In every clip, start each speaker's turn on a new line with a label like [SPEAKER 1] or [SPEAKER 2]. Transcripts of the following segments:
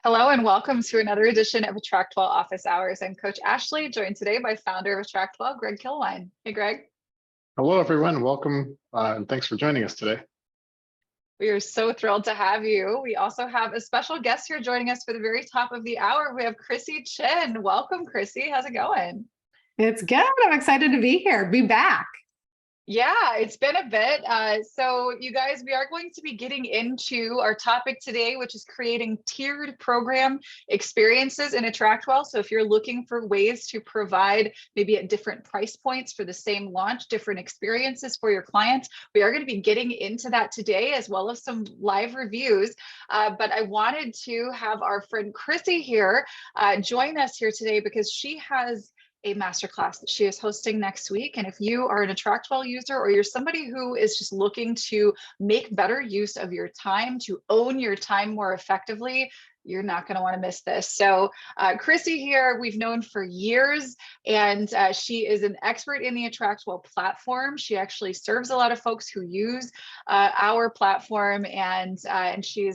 [SPEAKER 1] Hello and welcome to another edition of AttractWell Office Hours. I'm Coach Ashley, joined today by founder of AttractWell, Greg Kilwine. Hey, Greg.
[SPEAKER 2] Hello, everyone. Welcome, and thanks for joining us today.
[SPEAKER 1] We are so thrilled to have you. We also have a special guest here joining us for the very top of the hour. We have Chrissy Chin. Welcome, Chrissy. How's it going?
[SPEAKER 3] It's good. I'm excited to be here, be back.
[SPEAKER 1] Yeah, it's been a bit. So you guys, we are going to be getting into our topic today, which is creating tiered program experiences in AttractWell. So if you're looking for ways to provide maybe at different price points for the same launch, different experiences for your clients, we are going to be getting into that today, as well as some live reviews. But I wanted to have our friend Chrissy here join us here today because she has a masterclass that she is hosting next week. And if you are an AttractWell user or you're somebody who is just looking to make better use of your time, to own your time more effectively, you're not going to want to miss this. So Chrissy here, we've known for years, and she is an expert in the AttractWell platform. She actually serves a lot of folks who use our platform, and she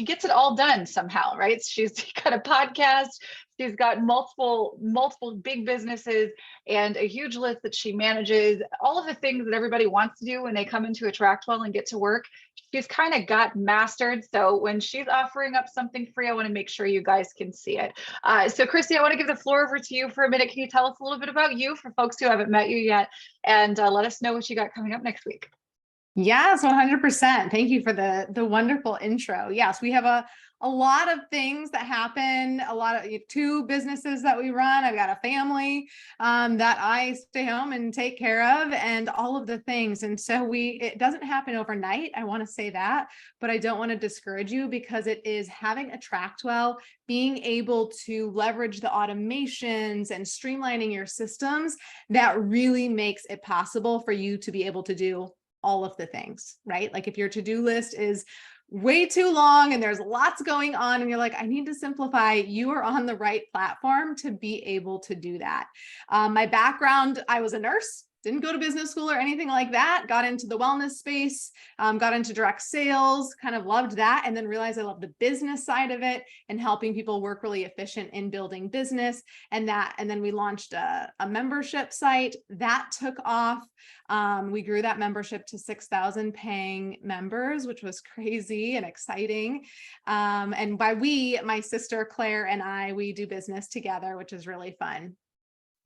[SPEAKER 1] gets it all done somehow, right? She's got a podcast. She's got multiple big businesses and a huge list that she manages, all of the things that everybody wants to do when they come into AttractWell and get to work. She's kind of got mastered. So when she's offering up something free, I want to make sure you guys can see it. So Chrissy, I want to give the floor over to you for a minute. Can you tell us a little bit about you for folks who haven't met you yet, and let us know what you got coming up next week?
[SPEAKER 3] Yes, 100%. Thank you for the wonderful intro. Yes, we have a lot of things that happen, a lot of two businesses that we run. I've got a family that I stay home and take care of, and all of the things. And so it doesn't happen overnight. I want to say that, but I don't want to discourage you, because it is having AttractWell, being able to leverage the automations and streamlining your systems that really makes it possible for you to be able to do all of the things, right? Like if your to-do list is way too long and there's lots going on and you're like, I need to simplify, you are on the right platform to be able to do that. My background, I was a nurse. Didn't go to business school or anything like that. Got into the wellness space, got into direct sales, kind of loved that, and then realized I love the business side of it and helping people work really efficient in building business. And then we launched a membership site that took off. We grew that membership to 6,000 paying members, which was crazy and exciting. And by we, my sister Claire and I, we do business together, which is really fun.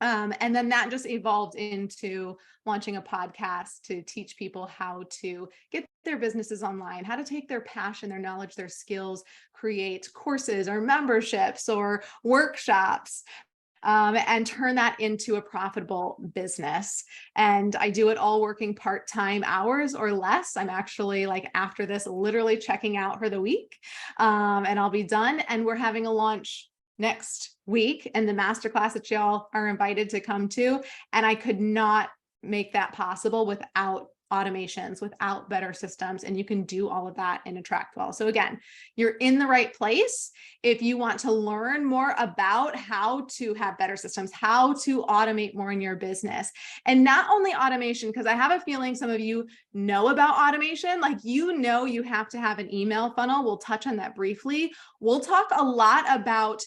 [SPEAKER 3] And then that just evolved into launching a podcast to teach people how to get their businesses online, how to take their passion, their knowledge, their skills, create courses or memberships or workshops, and turn that into a profitable business. And I do it all working part-time hours or less. I'm actually, like, after this, literally checking out for the week, and I'll be done. And we're having a launch next week and the masterclass that y'all are invited to come to. And I could not make that possible without automations, without better systems. And you can do all of that in AttractWell. So again, you're in the right place. If you want to learn more about how to have better systems, how to automate more in your business, and not only automation, because I have a feeling some of you know about automation, like, you have to have an email funnel. We'll touch on that briefly. We'll talk a lot about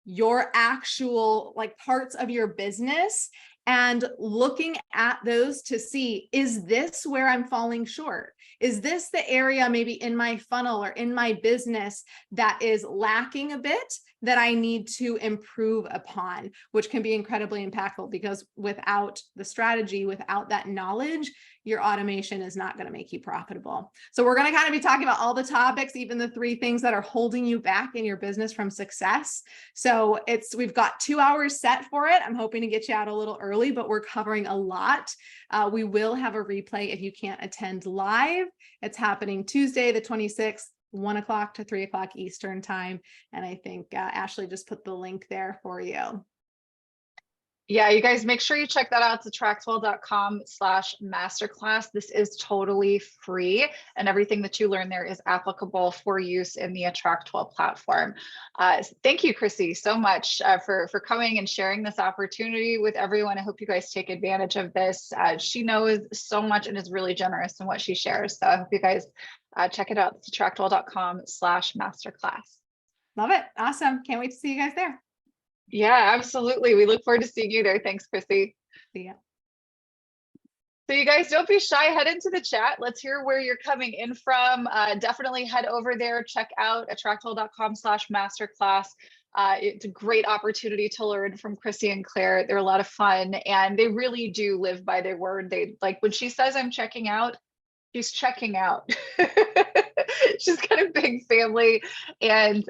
[SPEAKER 3] your actual, like, parts of your business and looking at those to see, is this where I'm falling short? Is this the area maybe in my funnel or in my business that is lacking a bit that I need to improve upon, which can be incredibly impactful, because without the strategy, without that knowledge, your automation is not going to make you profitable. So we're going to kind of be talking about all the topics, even the 3 things that are holding you back in your business from success. So we've got 2 hours set for it. I'm hoping to get you out a little early, but we're covering a lot. We will have a replay if you can't attend live. It's happening Tuesday, the 26th, 1 o'clock to 3 o'clock Eastern time. And I think Ashley just put the link there for you.
[SPEAKER 1] Yeah, you guys make sure you check that out. It's attractwell.com/masterclass. This is totally free, and everything that you learn there is applicable for use in the AttractWell platform. Thank you, Chrissy, so much for coming and sharing this opportunity with everyone. I hope you guys take advantage of this. She knows so much and is really generous in what she shares. So I hope you guys check it out. It's attractwell.com/masterclass.
[SPEAKER 3] Love it. Awesome. Can't wait to see you guys there.
[SPEAKER 1] Yeah, absolutely. We look forward to seeing you there. Thanks, Chrissy.
[SPEAKER 3] See ya.
[SPEAKER 1] So you guys don't be shy, head into the chat. Let's hear where you're coming in from. Definitely head over there, check out attractwell.com/masterclass. It's a great opportunity to learn from Chrissy and Claire. They're a lot of fun and they really do live by their word. They like when she says I'm checking out, she's checking out. She's got a big family and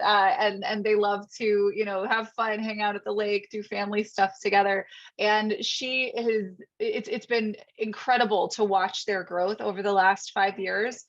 [SPEAKER 1] they love to, you know, have fun, hang out at the lake, do family stuff together. And it's been incredible to watch their growth over the last 5 years.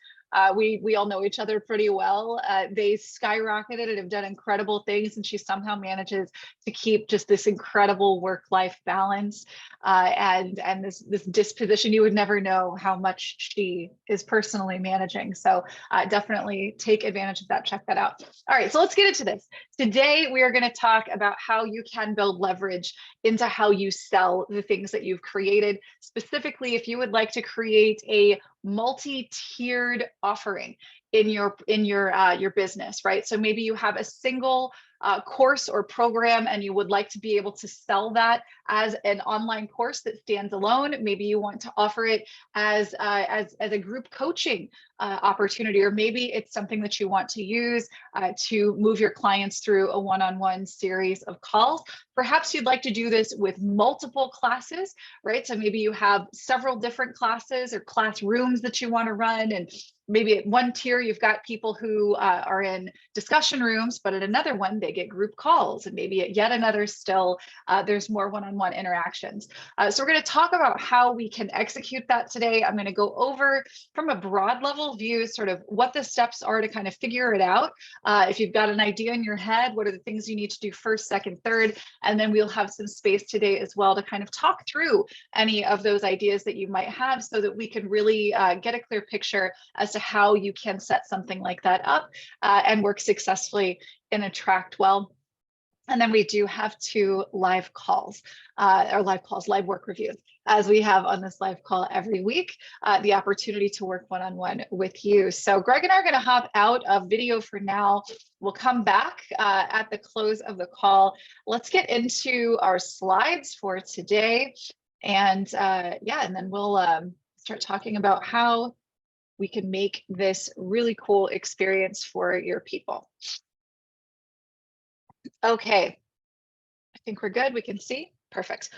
[SPEAKER 1] We all know each other pretty well. They skyrocketed and have done incredible things, and she somehow manages to keep just this incredible work-life balance and this disposition. You would never know how much she is personally managing. So definitely take advantage of that. Check that out. All right, so let's get into this. Today we are going to talk about how you can build leverage into how you sell the things that you've created. Specifically, if you would like to create a multi-tiered offering in your business, right? So maybe you have a single course or program and you would like to be able to sell that as an online course that stands alone. Maybe you want to offer it as a group coaching opportunity, or maybe it's something that you want to use to move your clients through a one-on-one series of calls. Perhaps you'd like to do this with multiple classes, right? So maybe you have several different classes or classrooms that you want to run, and maybe at one tier you've got people who are in discussion rooms, but at another one they get group calls, and maybe at yet another still there's more one-on-one interactions. So we're going to talk about how we can execute that today. I'm going to go over from a broad level view sort of what the steps are to kind of figure it out. If you've got an idea in your head, what are the things you need to do first, second, third, and then we'll have some space today as well to kind of talk through any of those ideas that you might have so that we can really get a clear picture as to how you can set something like that up and work successfully in AttractWell. And then we do have two live work reviews, as we have on this live call every week, the opportunity to work one-on-one with you. So Greg and I are going to hop out of video for now. We'll come back at the close of the call. Let's get into our slides for today. And and then we'll start talking about how we can make this really cool experience for your people. Okay, I think we're good. We can see. Perfect.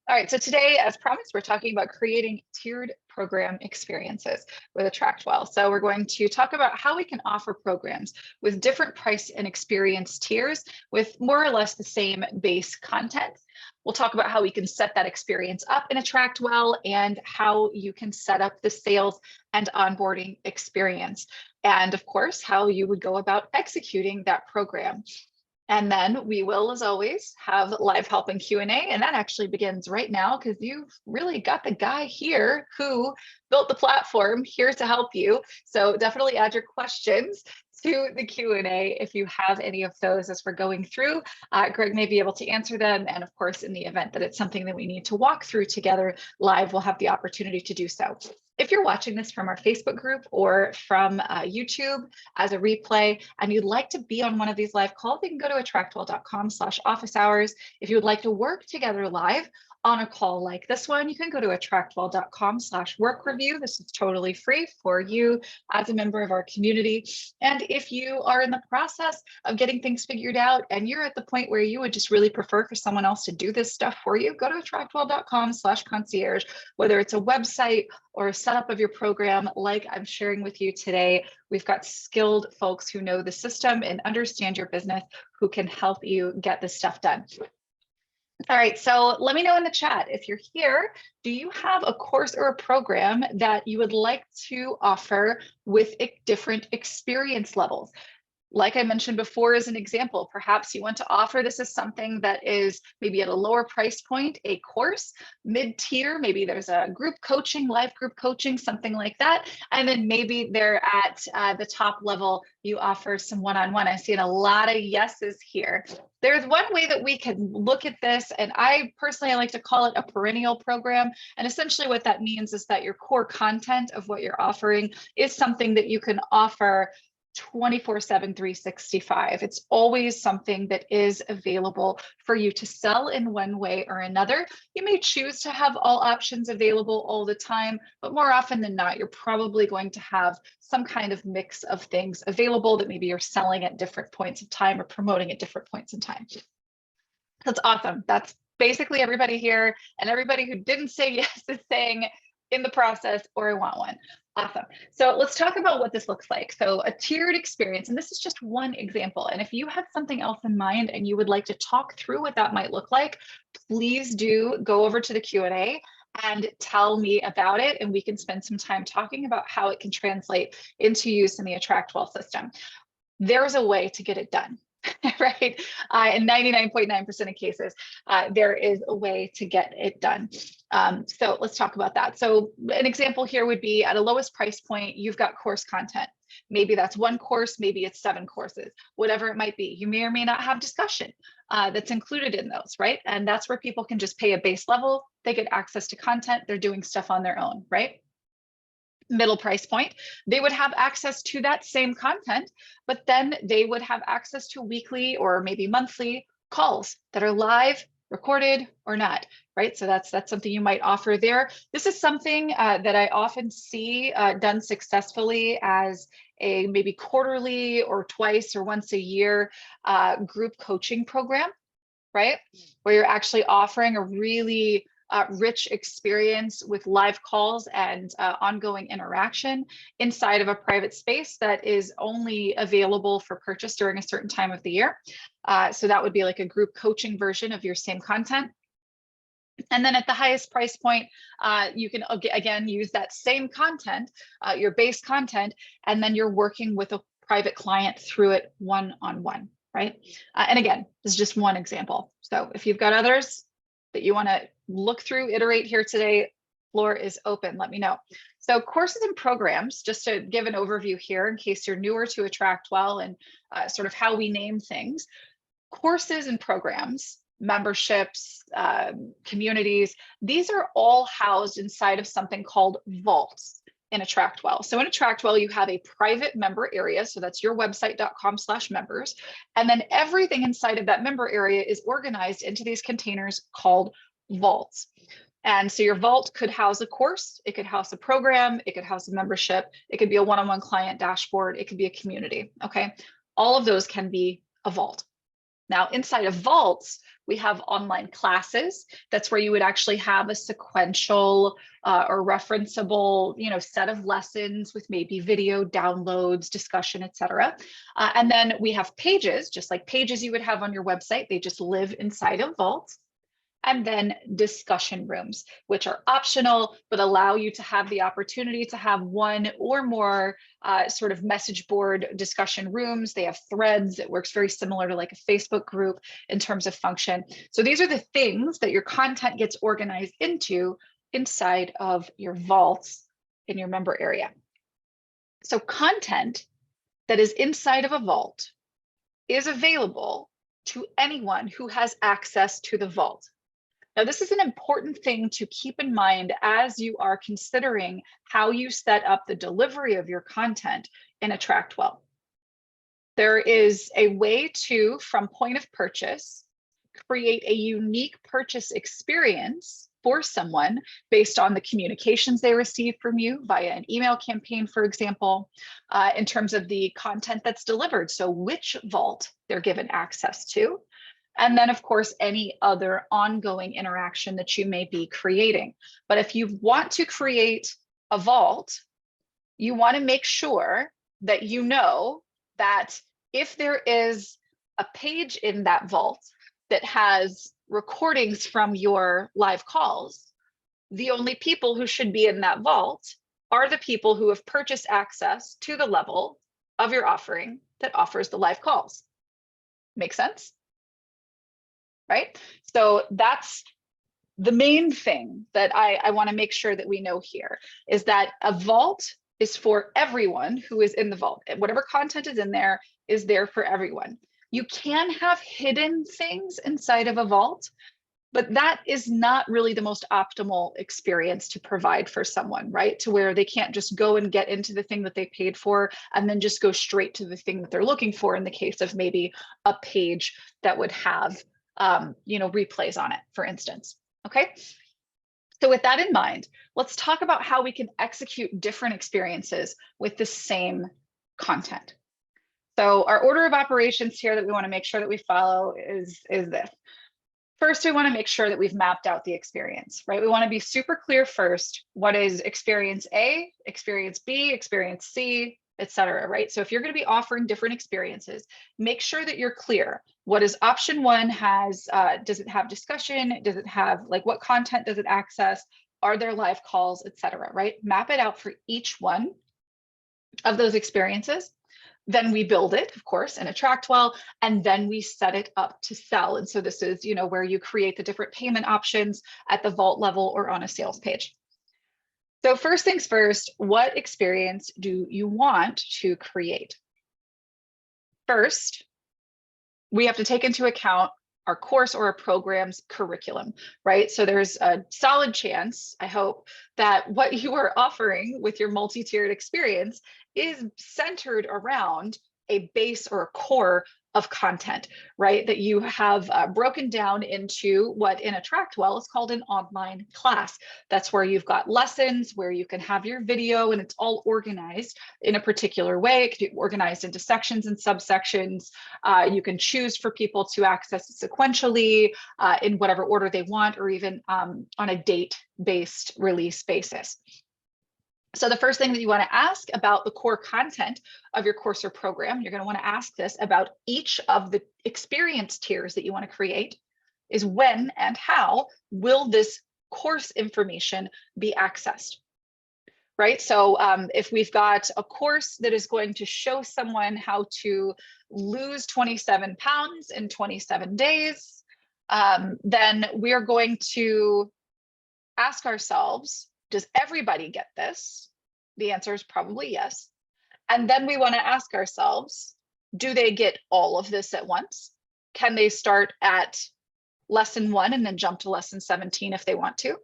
[SPEAKER 1] All right, so today, as promised, we're talking about creating tiered program experiences with AttractWell. So we're going to talk about how we can offer programs with different price and experience tiers with more or less the same base content. We'll talk about how we can set that experience up in AttractWell and how you can set up the sales and onboarding experience. And of course, how you would go about executing that program. And then we will, as always, have live help and Q&A, and that actually begins right now because you've really got the guy here who built the platform here to help you. So definitely add your questions to the Q&A if you have any of those as we're going through. Greg may be able to answer them, and of course, in the event that it's something that we need to walk through together live, we'll have the opportunity to do so. If you're watching this from our Facebook group or from YouTube as a replay, and you'd like to be on one of these live calls, you can go to attractwell.com/office hours. If you would like to work together live on a call like this one, you can go to attractwell.com/work review. This is totally free for you as a member of our community. And if you are in the process of getting things figured out and you're at the point where you would just really prefer for someone else to do this stuff for you, go to attractwell.com/concierge, whether it's a website or a setup of your program like I'm sharing with you today. We've got skilled folks who know the system and understand your business who can help you get this stuff done. All right, so let me know in the chat if you're here, do you have a course or a program that you would like to offer with different experience levels? Like I mentioned before, as an example, perhaps you want to offer this as something that is maybe at a lower price point, a course, mid-tier, maybe there's a group coaching, live group coaching, something like that. And then maybe they're at the top level, you offer some one-on-one. I see a lot of yeses here. There's one way that we can look at this, and I personally like to call it a perennial program. And essentially what that means is that your core content of what you're offering is something that you can offer 24/7, 365. It's always something that is available for you to sell in one way or another. You may choose to have all options available all the time, but more often than not, you're probably going to have some kind of mix of things available that maybe you're selling at different points of time or promoting at different points in time. That's awesome. That's basically everybody here, and everybody who didn't say yes is saying in the process, or I want one. Awesome. So let's talk about what this looks like. So a tiered experience, and this is just one example. And if you have something else in mind and you would like to talk through what that might look like, please do go over to the Q&A and tell me about it. And we can spend some time talking about how it can translate into use in the AttractWell system. There's a way to get it done. Right? In 99.9% of cases, there is a way to get it done. So let's talk about that. So an example here would be at a lowest price point, you've got course content. Maybe that's one course, maybe it's 7 courses, whatever it might be. You may or may not have discussion that's included in those, right? And that's where people can just pay a base level. They get access to content. They're doing stuff on their own, right? Middle price point, they would have access to that same content, but then they would have access to weekly or maybe monthly calls that are live, recorded or not, right? So that's something you might offer there. This is something that I often see done successfully as a maybe quarterly or twice or once a year group coaching program, right? Where you're actually offering a really rich experience with live calls and ongoing interaction inside of a private space that is only available for purchase during a certain time of the year. So that would be like a group coaching version of your same content. And then at the highest price point, you can again use that same content, your base content, and then you're working with a private client through it one-on-one, right? And again, this is just one example. So if you've got others that you want to look through, iterate here today, floor is open, let me know. So courses and programs, just to give an overview here in case you're newer to AttractWell and sort of how we name things. Courses and programs, memberships, communities, these are all housed inside of something called vaults in AttractWell. So in AttractWell, you have a private member area. So that's your website.com/members. And then everything inside of that member area is organized into these containers called vaults. And so your vault could house a course, it could house a program, it could house a membership, it could be a one-on-one client dashboard, it could be a community, okay? All of those can be a vault. Now, inside of vaults, we have online classes. That's where you would actually have a sequential or referenceable, set of lessons with maybe video downloads, discussion, etc. And then we have pages, just like pages you would have on your website. They just live inside of vaults. And then discussion rooms, which are optional, but allow you to have the opportunity to have one or more sort of message board discussion rooms. They have threads. It works very similar to like a Facebook group in terms of function. So these are the things that your content gets organized into inside of your vaults in your member area. So content that is inside of a vault is available to anyone who has access to the vault. Now, this is an important thing to keep in mind as you are considering how you set up the delivery of your content in AttractWell. There is a way to, from point of purchase, create a unique purchase experience for someone based on the communications they receive from you via an email campaign, for example, in terms of the content that's delivered. So which vault they're given access to. And then, of course, any other ongoing interaction that you may be creating. But if you want to create a vault, you want to make sure that you know that if there is a page in that vault that has recordings from your live calls, the only people who should be in that vault are the people who have purchased access to the level of your offering that offers the live calls. Make sense? Right? So that's the main thing that I want to make sure that we know here is that a vault is for everyone who is in the vault. Whatever content is in there is there for everyone. You can have hidden things inside of a vault, But that is not really the most optimal experience to provide for someone, right? To where they can't just go and get into the thing that they paid for and then just go straight to the thing that they're looking for in the case of maybe a page that would have, replays on it, for instance. Okay. So with that in mind, let's talk about how we can execute different experiences with the same content. So our order of operations here that we want to make sure that we follow is this. First, we want to make sure that we've mapped out the experience, right? We want to be super clear first. What is experience A, experience B, experience C, etc. Right? So if you're going to be offering different experiences, make sure that you're clear. What is option one has, does it have discussion? Does it have, like, what content does it access? Are there live calls, etc. Right? Map it out for each one of those experiences. Then we build it, of course, in AttractWell, and then we set it up to sell. And so this is, where you create the different payment options at the vault level or on a sales page. So first things first, what experience do you want to create? First, we have to take into account our course or a program's curriculum, right? So there's a solid chance, I hope, that what you are offering with your multi-tiered experience is centered around a base or a core of content, right? That you have broken down into what in AttractWell is called an online class. That's where you've got lessons, where you can have your video, and it's all organized in a particular way. It can be organized into sections and subsections. You can choose for people to access it sequentially in whatever order they want, or even on a date-based release basis. So the first thing that you want to ask about the core content of your course or program, you're going to want to ask this about each of the experience tiers that you want to create, is when and how will this course information be accessed, right? So if we've got a course that is going to show someone how to lose 27 pounds in 27 days, then we're going to ask ourselves, does everybody get this? The answer is probably yes. And then we want to ask ourselves, do they get all of this at once? Can they start at lesson 1 and then jump to lesson 17 if they want to?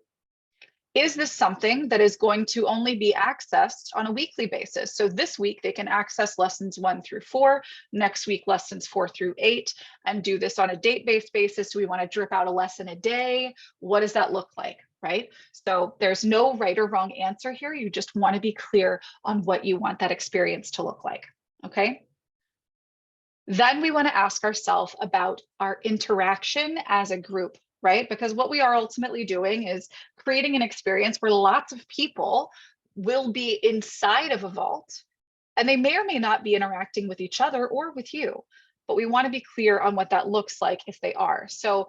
[SPEAKER 1] Is this something that is going to only be accessed on a weekly basis? So this week they can access lessons 1 through 4, next week lessons 4 through 8, and do this on a date-based basis. Do we want to drip out a lesson a day? What does that look like, right? So there's no right or wrong answer here. You just want to be clear on what you want that experience to look like, okay? Then we want to ask ourselves about our interaction as a group, right? Because what we are ultimately doing is creating an experience where lots of people will be inside of a vault, and they may or may not be interacting with each other or with you, but we want to be clear on what that looks like if they are. So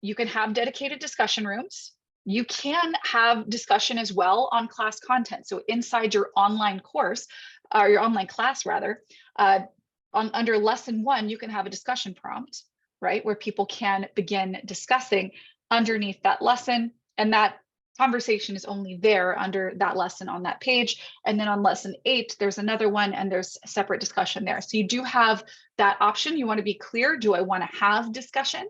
[SPEAKER 1] you can have dedicated discussion rooms. You can have discussion as well on class content. So inside your online course, or your online class rather, under lesson 1, you can have a discussion prompt, right? Where people can begin discussing underneath that lesson, and that conversation is only there under that lesson on that page. And then on lesson 8, there's another one and there's a separate discussion there. So you do have that option. You want to be clear. Do I want to have discussion?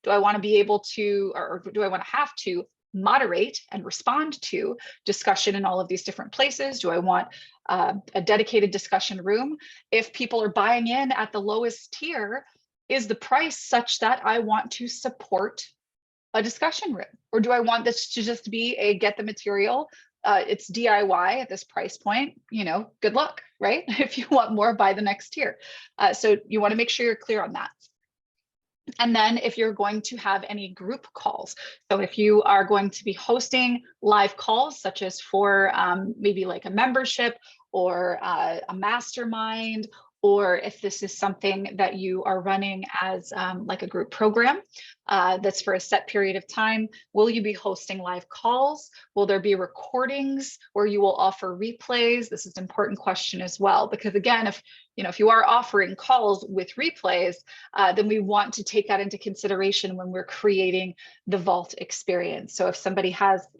[SPEAKER 1] Do I want to be able to, or do I want to have to moderate and respond to discussion in all of these different places? Do I want a dedicated discussion room? If people are buying in at the lowest tier, is the price such that I want to support a discussion room? Or do I want this to just be a get the material? It's DIY at this price point, good luck, right? If you want more, buy the next tier. So you want to make sure you're clear on that. And then if you're going to have any group calls, so if you are going to be hosting live calls, such as for maybe like a membership or a mastermind, or if this is something that you are running as like a group program that's for a set period of time, will you be hosting live calls? Will there be recordings where you will offer replays? This is an important question as well, because again, if you are offering calls with replays, then we want to take that into consideration when we're creating the vault experience. So if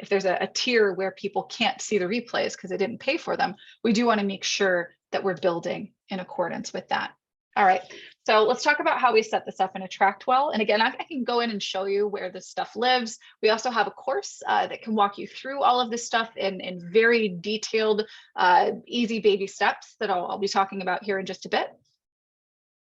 [SPEAKER 1] there's a tier where people can't see the replays because they didn't pay for them, we do want to make sure that we're building in accordance with that. All right, So let's talk about how we set this up in AttractWell. And again, I can go in and show you where this stuff lives. We also have a course that can walk you through all of this stuff in very detailed, easy baby steps that I'll be talking about here in just a bit.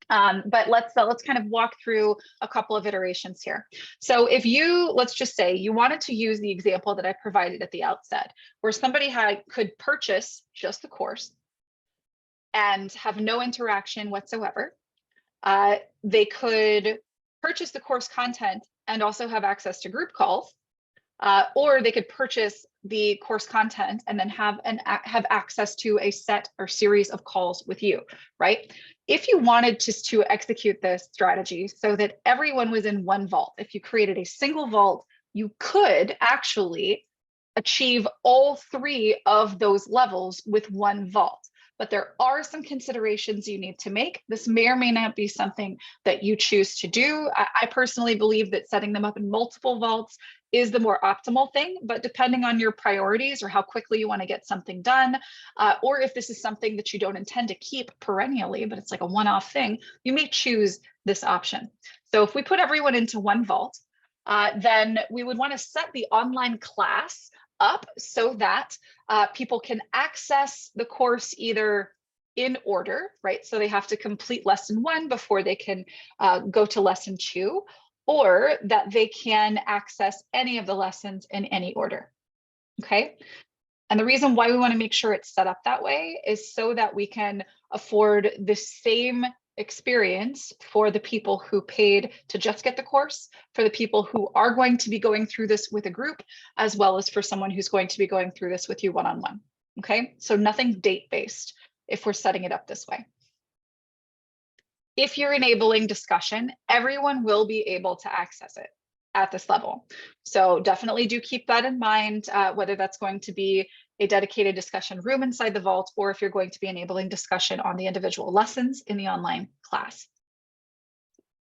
[SPEAKER 1] But let's kind of walk through a couple of iterations here. So if you, let's just say you wanted to use the example that I provided at the outset, where somebody could purchase just the course and have no interaction whatsoever. They could purchase the course content and also have access to group calls, or they could purchase the course content and then have access to a set or series of calls with you, right? If you wanted to execute this strategy so that everyone was in one vault, if you created a single vault, you could actually achieve all three of those levels with one vault. But there are some considerations you need to make. This may or may not be something that you choose to do. I personally believe that setting them up in multiple vaults is the more optimal thing, but depending on your priorities or how quickly you want to get something done, or if this is something that you don't intend to keep perennially, but it's like a one-off thing, you may choose this option. So if we put everyone into one vault, then we would want to set the online class up so that people can access the course either in order, right? So they have to complete lesson 1 before they can go to lesson 2, or that they can access any of the lessons in any order, okay? And the reason why we want to make sure it's set up that way is so that we can afford the same experience for the people who paid to just get the course, for the people who are going to be going through this with a group, as well as for someone who's going to be going through this with you one-on-one. Okay, so nothing date-based if we're setting it up this way. If you're enabling discussion, everyone will be able to access it at this level. So definitely do keep that in mind, whether that's going to be a dedicated discussion room inside the vault, or if you're going to be enabling discussion on the individual lessons in the online class.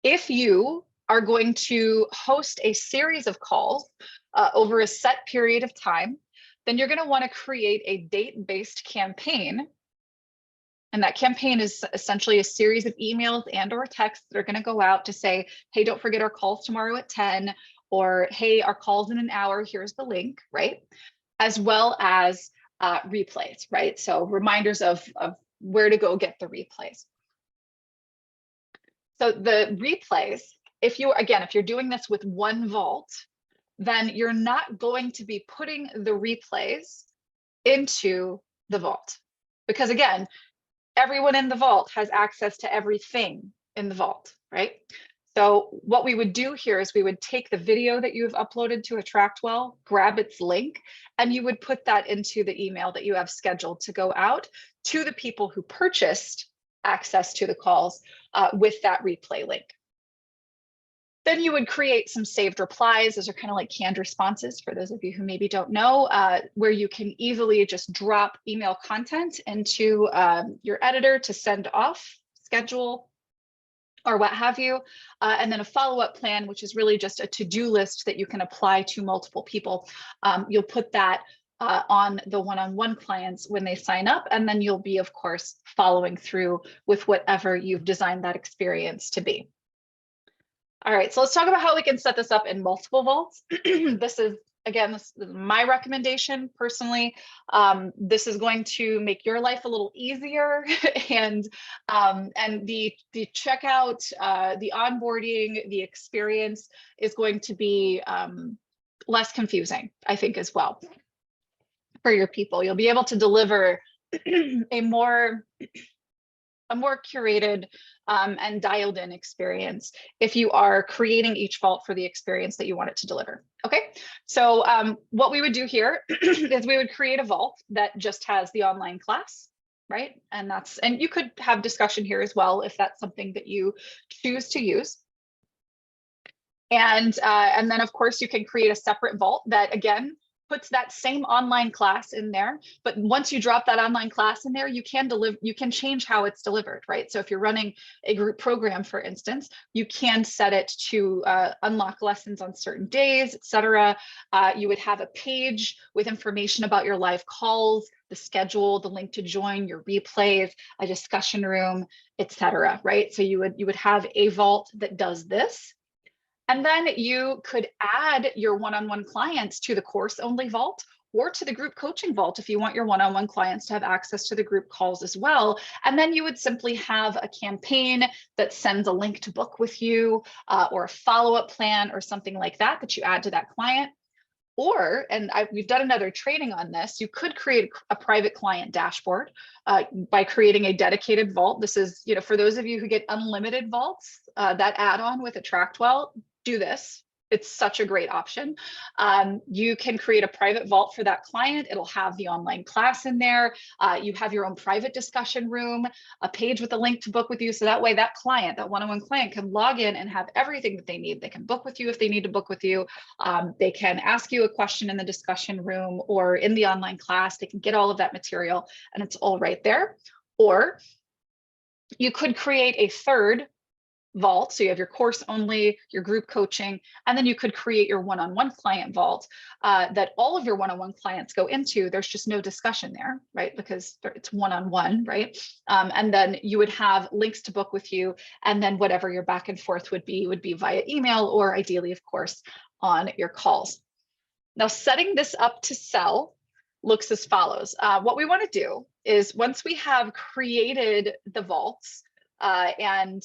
[SPEAKER 1] If you are going to host a series of calls over a set period of time, then you're going to want to create a date-based campaign. And that campaign is essentially a series of emails and or texts that are going to go out to say, hey, don't forget our calls tomorrow at 10, or hey, our calls in an hour, here's the link, right? As well as replays, right? So reminders of where to go get the replays. So the replays, if you're doing this with one vault, then you're not going to be putting the replays into the vault. Because again, everyone in the vault has access to everything in the vault, right? So what we would do here is we would take the video that you've uploaded to AttractWell, grab its link, and you would put that into the email that you have scheduled to go out to the people who purchased access to the calls with that replay link. Then you would create some saved replies. Those are kind of like canned responses for those of you who maybe don't know, where you can easily just drop email content into your editor to send off, schedule, or what have you, and then a follow-up plan, which is really just a to-do list that you can apply to multiple people. You'll put that on the one-on-one clients when they sign up, and then you'll be, of course, following through with whatever you've designed that experience to be. All right, so let's talk about how we can set this up in multiple vaults. This is my recommendation personally. This is going to make your life a little easier, and the checkout, the onboarding, the experience is going to be less confusing, I think, as well for your people. You'll be able to deliver a more curated and dialed in experience if you are creating each vault for the experience that you want it to deliver. Okay, so what we would do here is we would create a vault that just has the online class, right? And you could have discussion here as well if that's something that you choose to use. And then of course you can create a separate vault that again puts that same online class in there. But once you drop that online class in there, you can change how it's delivered, right? So if you're running a group program, for instance, you can set it to unlock lessons on certain days, etc. You would have a page with information about your live calls, the schedule, the link to join, your replays, a discussion room, etc. Right? So you would have a vault that does this. And then you could add your one-on-one clients to the course only vault or to the group coaching vault if you want your one-on-one clients to have access to the group calls as well. And then you would simply have a campaign that sends a link to book with you or a follow-up plan or something like that that you add to that client. Or, and we've done another training on this, you could create a private client dashboard by creating a dedicated vault. This is, for those of you who get unlimited vaults, that add-on with AttractWell, do this. It's such a great option. You can create a private vault for that client. It'll have the online class in there. You have your own private discussion room, a page with a link to book with you. So that way that client, that one-on-one client can log in and have everything that they need. They can book with you if they need to book with you. They can ask you a question in the discussion room or in the online class. They can get all of that material and it's all right there. Or you could create a third vault. So you have your course only, your group coaching, and then you could create your one-on-one client vault that all of your one-on-one clients go into. There's just no discussion there, right? Because it's one-on-one, right? And then you would have links to book with you, and then whatever your back and forth would be via email or ideally, of course, on your calls. Now, setting this up to sell looks as follows. What we want to do is once we have created the vaults, and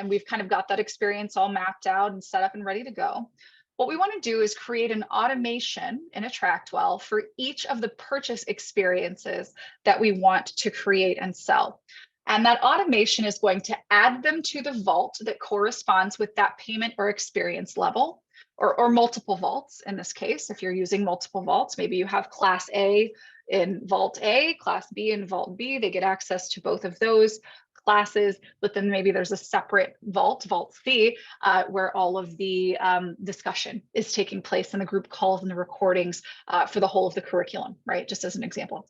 [SPEAKER 1] we've kind of got that experience all mapped out and set up and ready to go. What we want to do is create an automation in AttractWell for each of the purchase experiences that we want to create and sell. And that automation is going to add them to the vault that corresponds with that payment or experience level, or multiple vaults in this case. If you're using multiple vaults, maybe you have class A in vault A, class B in vault B, they get access to both of those classes, but then maybe there's a separate vault, vault C, where all of the discussion is taking place in the group calls and the recordings for the whole of the curriculum, right? Just as an example.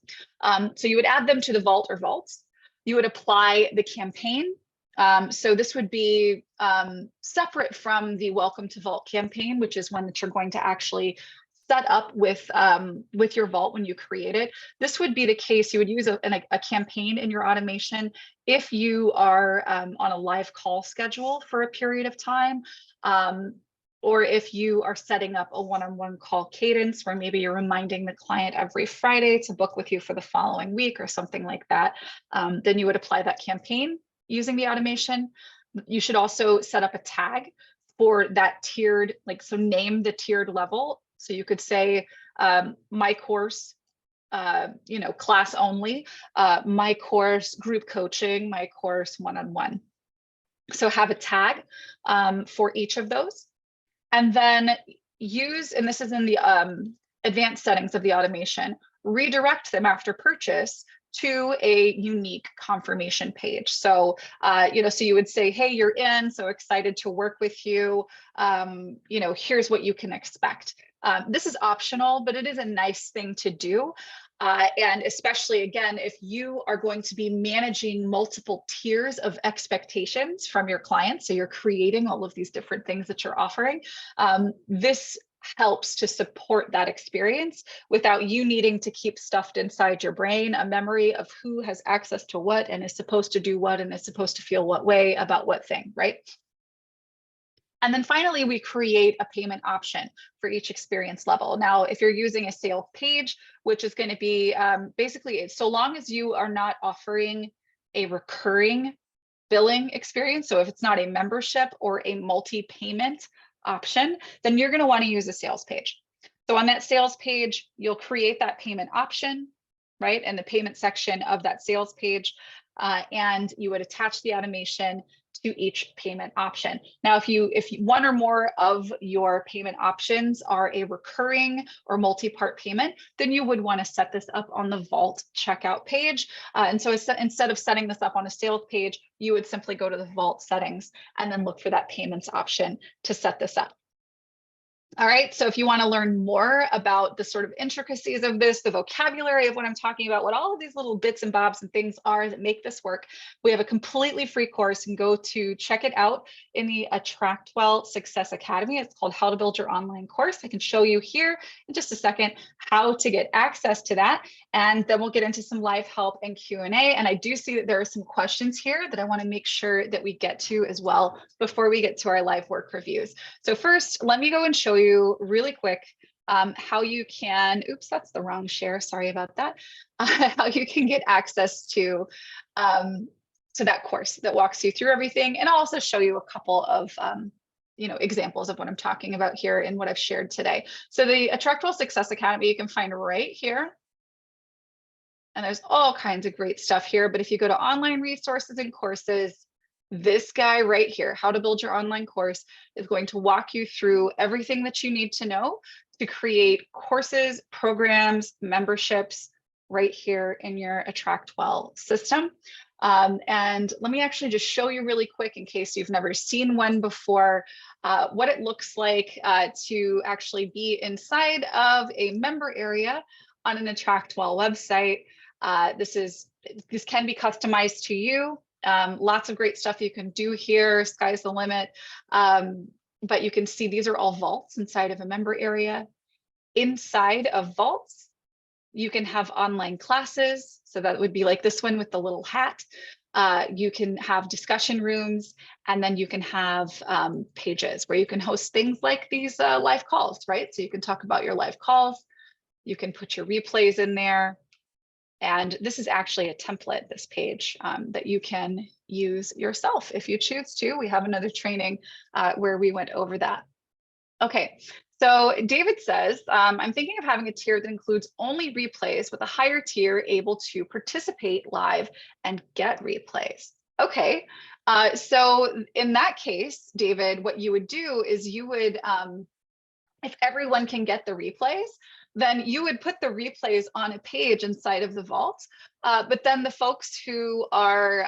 [SPEAKER 1] So you would add them to the vault or vaults. You would apply the campaign. So this would be separate from the Welcome to Vault campaign, which is one that you're going to actually set up with your vault when you create it. This would be the case. You would use a campaign in your automation if you are on a live call schedule for a period of time, or if you are setting up a one-on-one call cadence where maybe you're reminding the client every Friday to book with you for the following week or something like that. Then you would apply that campaign using the automation. You should also set up a tag for that tiered, so name the tiered level. So you could say my course, class only, my course group coaching, my course one-on-one. So have a tag for each of those. And then use, and this is in the advanced settings of the automation, redirect them after purchase to a unique confirmation page. So, so you would say, hey, you're in, so excited to work with you. Here's what you can expect. This is optional, but it is a nice thing to do. And especially, again, if you are going to be managing multiple tiers of expectations from your clients, so you're creating all of these different things that you're offering, this helps to support that experience without you needing to keep stuffed inside your brain a memory of who has access to what and is supposed to do what and is supposed to feel what way about what thing, right? And then finally, we create a payment option for each experience level. Now, if you're using a sales page, which is going to be basically, so long as you are not offering a recurring billing experience, so if it's not a membership or a multi-payment option, then you're going to want to use a sales page. So on that sales page, you'll create that payment option, right, in the payment section of that sales page, and you would attach the automation to each payment option. Now, if one or more of your payment options are a recurring or multi-part payment, then you would want to set this up on the Vault checkout page. And so instead of setting this up on a sales page, you would simply go to the Vault settings and then look for that payments option to set this up. All right, so if you want to learn more about the sort of intricacies of this, the vocabulary of what I'm talking about, what all of these little bits and bobs and things are that make this work, we have a completely free course, and go to check it out in the AttractWell Success Academy. It's called How to Build Your Online Course. I can show you here in just a second how to get access to that, and then we'll get into some live help and Q&A. And I do see that there are some questions here that I want to make sure that we get to as well before we get to our live work reviews. So first, let me go and show you really quick how you can, oops, that's the wrong share, sorry about that, how you can get access to that course that walks you through everything. And I'll also show you a couple of examples of what I'm talking about here and what I've shared today. So the AttractWell Success Academy, you can find right here. And there's all kinds of great stuff here. But if you go to online resources and courses, this guy right here, How to Build Your Online Course, is going to walk you through everything that you need to know to create courses, programs, memberships right here in your AttractWell system. And let me actually just show you really quick, in case you've never seen one before, what it looks like to actually be inside of a member area on an AttractWell website. This can be customized to you. Lots of great stuff you can do here. Sky's the limit. But you can see these are all vaults inside of a member area. Inside of vaults, you can have online classes. So that would be like this one with the little hat. You can have discussion rooms, and then you can have pages where you can host things like these live calls, right? So you can talk about your live calls. You can put your replays in there. And this is actually a template, this page, that you can use yourself if you choose to. We have another training where we went over that. Okay, so David says, I'm thinking of having a tier that includes only replays, with a higher tier able to participate live and get replays. Okay, so in that case, David, what you would do is you would, if everyone can get the replays, then you would put the replays on a page inside of the vault. But then the folks who are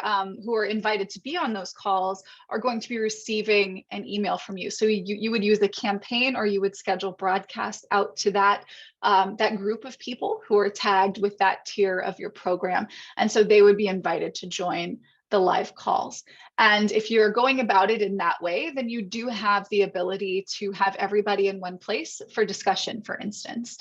[SPEAKER 1] invited to be on those calls are going to be receiving an email from you. So you would use a campaign, or you would schedule broadcasts out to that group of people who are tagged with that tier of your program. And so they would be invited to join the live calls. And if you're going about it in that way, then you do have the ability to have everybody in one place for discussion, for instance.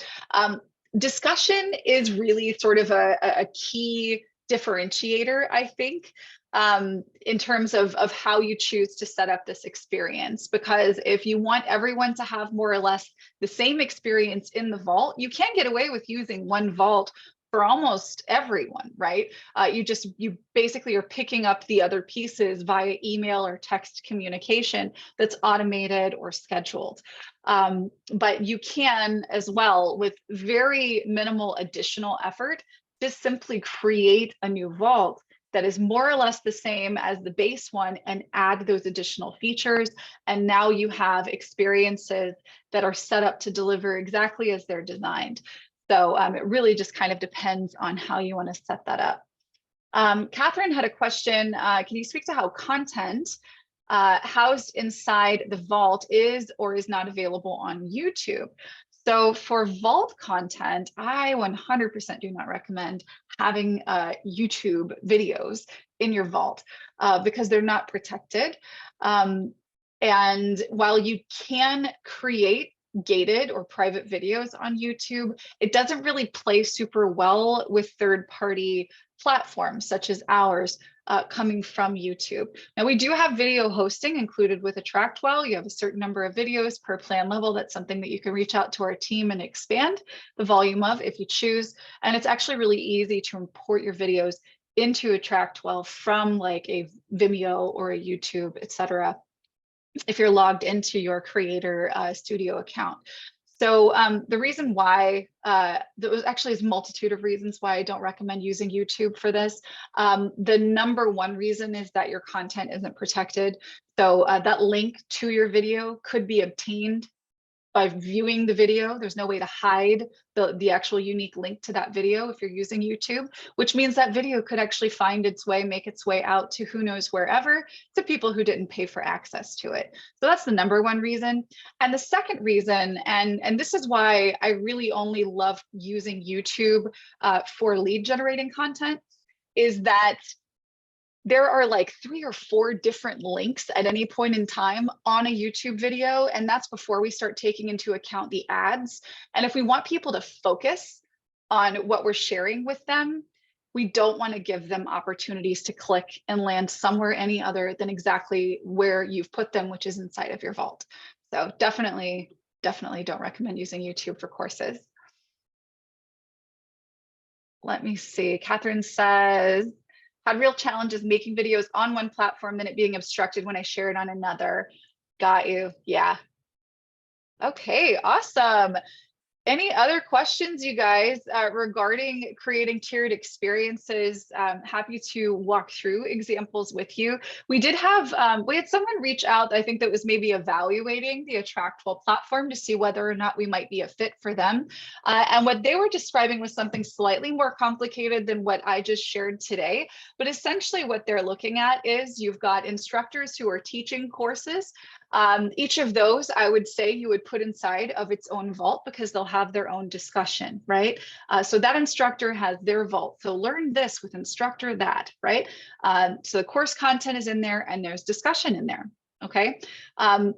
[SPEAKER 1] Discussion is really sort of a key differentiator, I think, in terms of how you choose to set up this experience. Because if you want everyone to have more or less the same experience in the vault, you can get away with using one vault for almost everyone, right? You basically are picking up the other pieces via email or text communication that's automated or scheduled. But you can as well, with very minimal additional effort, just simply create a new vault that is more or less the same as the base one and add those additional features. And now you have experiences that are set up to deliver exactly as they're designed. So it really just kind of depends on how you want to set that up. Catherine had a question. Can you speak to how content housed inside the vault is or is not available on YouTube? So for vault content, I 100% do not recommend having YouTube videos in your vault because they're not protected. And while you can create gated or private videos on YouTube, it doesn't really play super well with third-party platforms such as ours coming from YouTube. Now, we do have video hosting included with AttractWell. You have a certain number of videos per plan level. That's something that you can reach out to our team and expand the volume of if you choose. And it's actually really easy to import your videos into AttractWell from like a Vimeo or a YouTube, etc., if you're logged into your Creator Studio account. So the reason why, there's actually a multitude of reasons why I don't recommend using YouTube for this. The number one reason is that your content isn't protected. So that link to your video could be obtained by viewing the video. There's no way to hide the actual unique link to that video if you're using YouTube, which means that video could actually find its way, make its way out to who knows wherever, to people who didn't pay for access to it. So that's the number one reason. And the second reason, and this is why I really only love using YouTube for lead generating content, is that there are like 3 or 4 different links at any point in time on a YouTube video. And that's before we start taking into account the ads. And if we want people to focus on what we're sharing with them, we don't want to give them opportunities to click and land somewhere any other than exactly where you've put them, which is inside of your vault. So definitely don't recommend using YouTube for courses. Let me see. Catherine says, had real challenges making videos on one platform, then it being obstructed when I share it on another. Got you. Yeah. Okay, awesome. Any other questions, you guys, regarding creating tiered experiences? Happy to walk through examples with you. We did have, we had someone reach out, I think that was maybe evaluating the AttractWell platform to see whether or not we might be a fit for them. And what they were describing was something slightly more complicated than what I just shared today. But essentially what they're looking at is you've got instructors who are teaching courses. Each of those, I would say you would put inside of its own vault because they'll have their own discussion, right? So that instructor has their vault. So learn this with instructor that, right? So the course content is in there and there's discussion in there. Okay.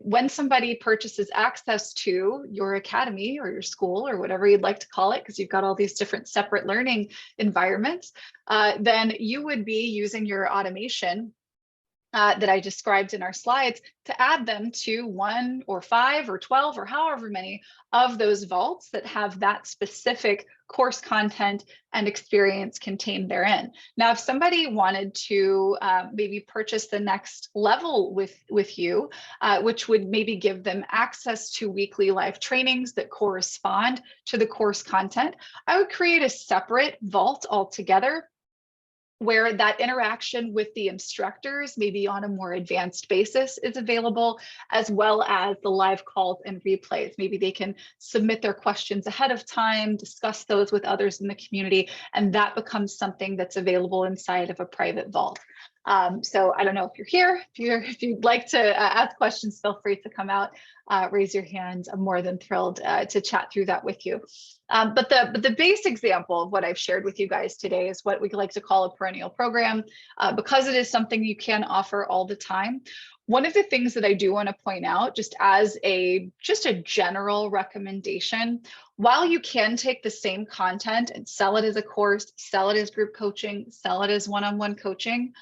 [SPEAKER 1] When somebody purchases access to your academy or your school or whatever you'd like to call it, because you've got all these different separate learning environments, then you would be using your automation that I described in our slides to add them to 1 or 5 or 12 or however many of those vaults that have that specific course content and experience contained therein. Now, if somebody wanted to maybe purchase the next level with you, which would maybe give them access to weekly live trainings that correspond to the course content, I would create a separate vault altogether where that interaction with the instructors, maybe on a more advanced basis, is available, as well as the live calls and replays. Maybe they can submit their questions ahead of time, discuss those with others in the community, and that becomes something that's available inside of a private vault. So I don't know if you're here, if you'd like to ask questions, feel free to come out, raise your hand. I'm more than thrilled to chat through that with you. But the base example of what I've shared with you guys today is what we like to call a perennial program, because it is something you can offer all the time. One of the things that I do want to point out, just as a general recommendation, while you can take the same content and sell it as a course, sell it as group coaching, sell it as one-on-one coaching,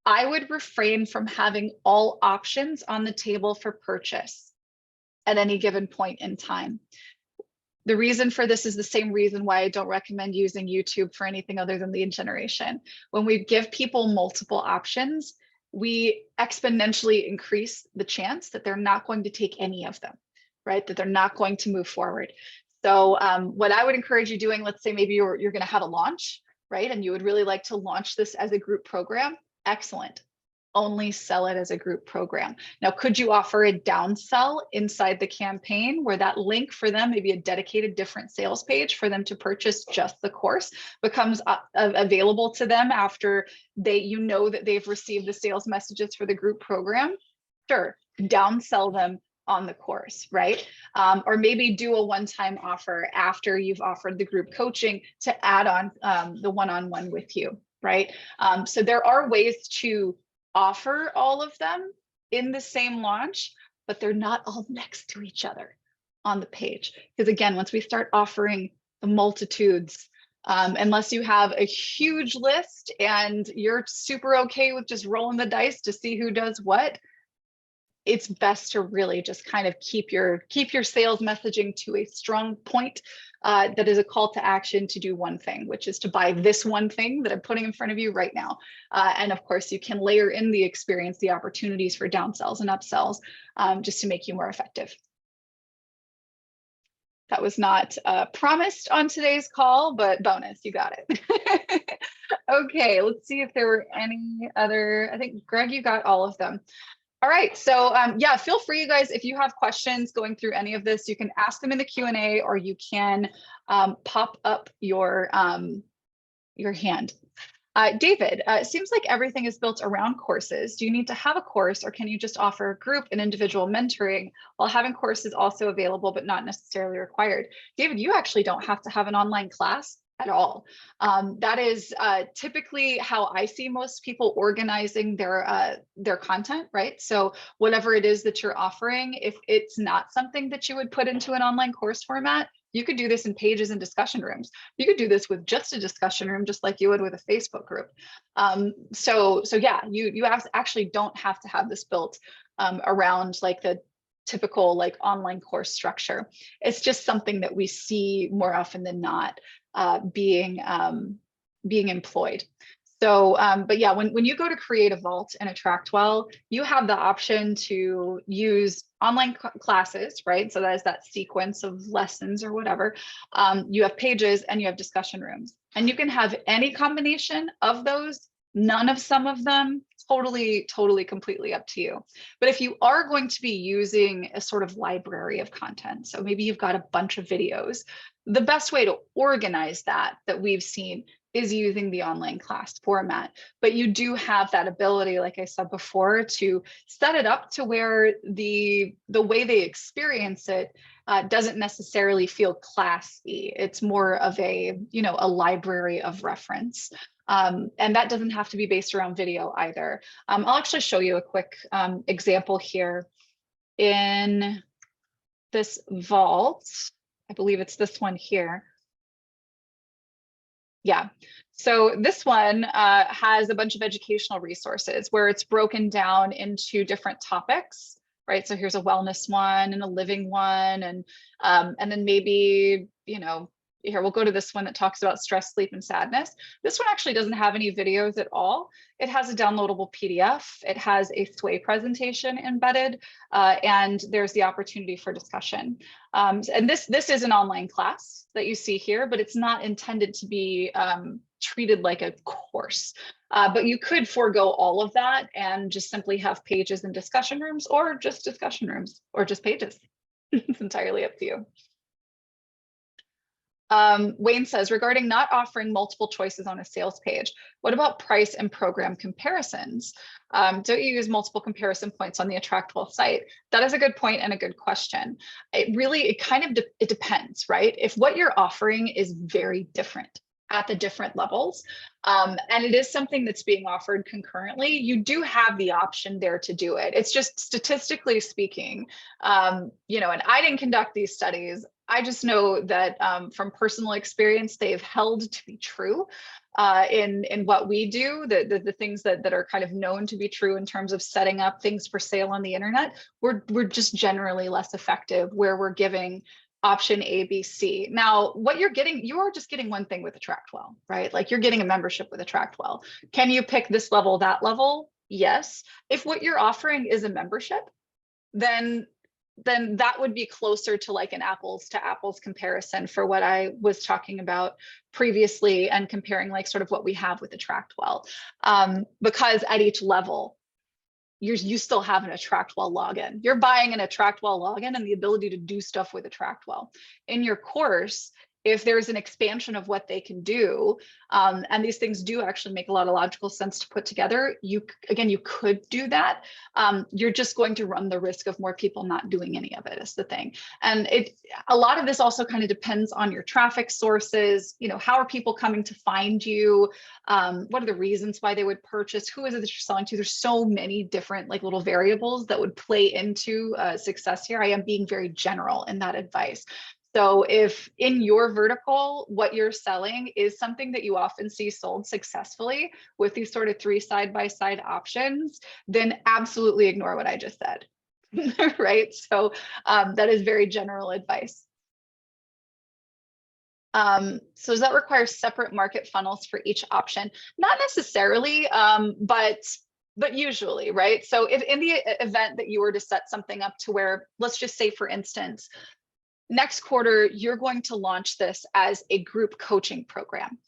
[SPEAKER 1] I would refrain from having all options on the table for purchase at any given point in time. The reason for this is the same reason why I don't recommend using YouTube for anything other than lead generation. When we give people multiple options, we exponentially increase the chance that they're not going to take any of them, right? That they're not going to move forward. So what I would encourage you doing, let's say maybe you're going to have a launch, right? And you would really like to launch this as a group program. Excellent. Only sell it as a group program. Now, could you offer a downsell inside the campaign where that link for them, maybe a dedicated different sales page for them to purchase just the course, becomes available to them after you know that they've received the sales messages for the group program? Sure, downsell them on the course, right? Or maybe do a one-time offer after you've offered the group coaching to add on the one-on-one with you, right? So there are ways to offer all of them in the same launch, but they're not all next to each other on the page. Because again, once we start offering the multitudes, unless you have a huge list and you're super okay with just rolling the dice to see who does what, it's best to really just kind of keep your sales messaging to a strong point that is a call to action to do one thing, which is to buy this one thing that I'm putting in front of you right now. And of course, you can layer in the experience, the opportunities for downsells and upsells, just to make you more effective. That was not promised on today's call, but bonus, you got it. Okay, let's see if there were any other, I think Greg, you got all of them. All right, so yeah, feel free, you guys, if you have questions going through any of this, you can ask them in the Q&A, or you can pop up your hand. David, it seems like everything is built around courses. Do you need to have a course, or can you just offer group and individual mentoring while having courses also available but not necessarily required? David, you actually don't have to have an online class at all. That is typically how I see most people organizing their content, right? So whatever it is that you're offering, if it's not something that you would put into an online course format, you could do this in pages and discussion rooms. You could do this with just a discussion room, just like you would with a Facebook group. So yeah, you actually don't have to have this built around like the typical like online course structure. It's just something that we see more often than not being employed. So, but yeah, when you go to create a vault in AttractWell, you have the option to use online classes, right? So that is that sequence of lessons or whatever. You have pages and you have discussion rooms, and you can have any combination of those, none of some of them, totally, completely up to you. But if you are going to be using a sort of library of content, so maybe you've got a bunch of videos, the best way to organize that we've seen is using the online class format. But you do have that ability, like I said before, to set it up to where the way they experience it doesn't necessarily feel classy. It's more of a, a library of reference. And that doesn't have to be based around video either. I'll actually show you a quick example here in this vault. I believe it's this one here. Yeah, so this one has a bunch of educational resources where it's broken down into different topics, right? So here's a wellness one and a living one, and then maybe, here we'll go to this one that talks about stress, sleep, and sadness. This one actually doesn't have any videos at all. It has a downloadable PDF. It has a Sway presentation embedded, and there's the opportunity for discussion. And this is an online class that you see here, but it's not intended to be treated like a course. But you could forego all of that and just simply have pages and discussion rooms, or just discussion rooms, or just pages. It's entirely up to you. Wayne says, regarding not offering multiple choices on a sales page, what about price and program comparisons? Don't you use multiple comparison points on the AttractWell site? That is a good point and a good question. It kind of it depends, right? If what you're offering is very different at the different levels, and it is something that's being offered concurrently, you do have the option there to do it. It's just statistically speaking, and I didn't conduct these studies. I just know that from personal experience, they've held to be true in what we do, the things that are kind of known to be true in terms of setting up things for sale on the internet. We're just generally less effective where we're giving option A, B, C. Now, what you're getting, you are just getting one thing with AttractWell, right? Like you're getting a membership with AttractWell. Can you pick this level, that level? Yes. If what you're offering is a membership, then that would be closer to like an apples to apples comparison for what I was talking about previously, and comparing like sort of what we have with AttractWell, because at each level, you still have an AttractWell login. You're buying an AttractWell login and the ability to do stuff with AttractWell. In your course, if there's an expansion of what they can do, and these things do actually make a lot of logical sense to put together, you could do that. You're just going to run the risk of more people not doing any of it, is the thing. And a lot of this also kind of depends on your traffic sources. How are people coming to find you? What are the reasons why they would purchase? Who is it that you're selling to? There's so many different like little variables that would play into success here. I am being very general in that advice. So if in your vertical, what you're selling is something that you often see sold successfully with these sort of 3 side-by-side options, then absolutely ignore what I just said, right? So that is very general advice. So does that require separate market funnels for each option? Not necessarily, but usually, right? So if in the event that you were to set something up to where, let's just say, for instance, next quarter, you're going to launch this as a group coaching program.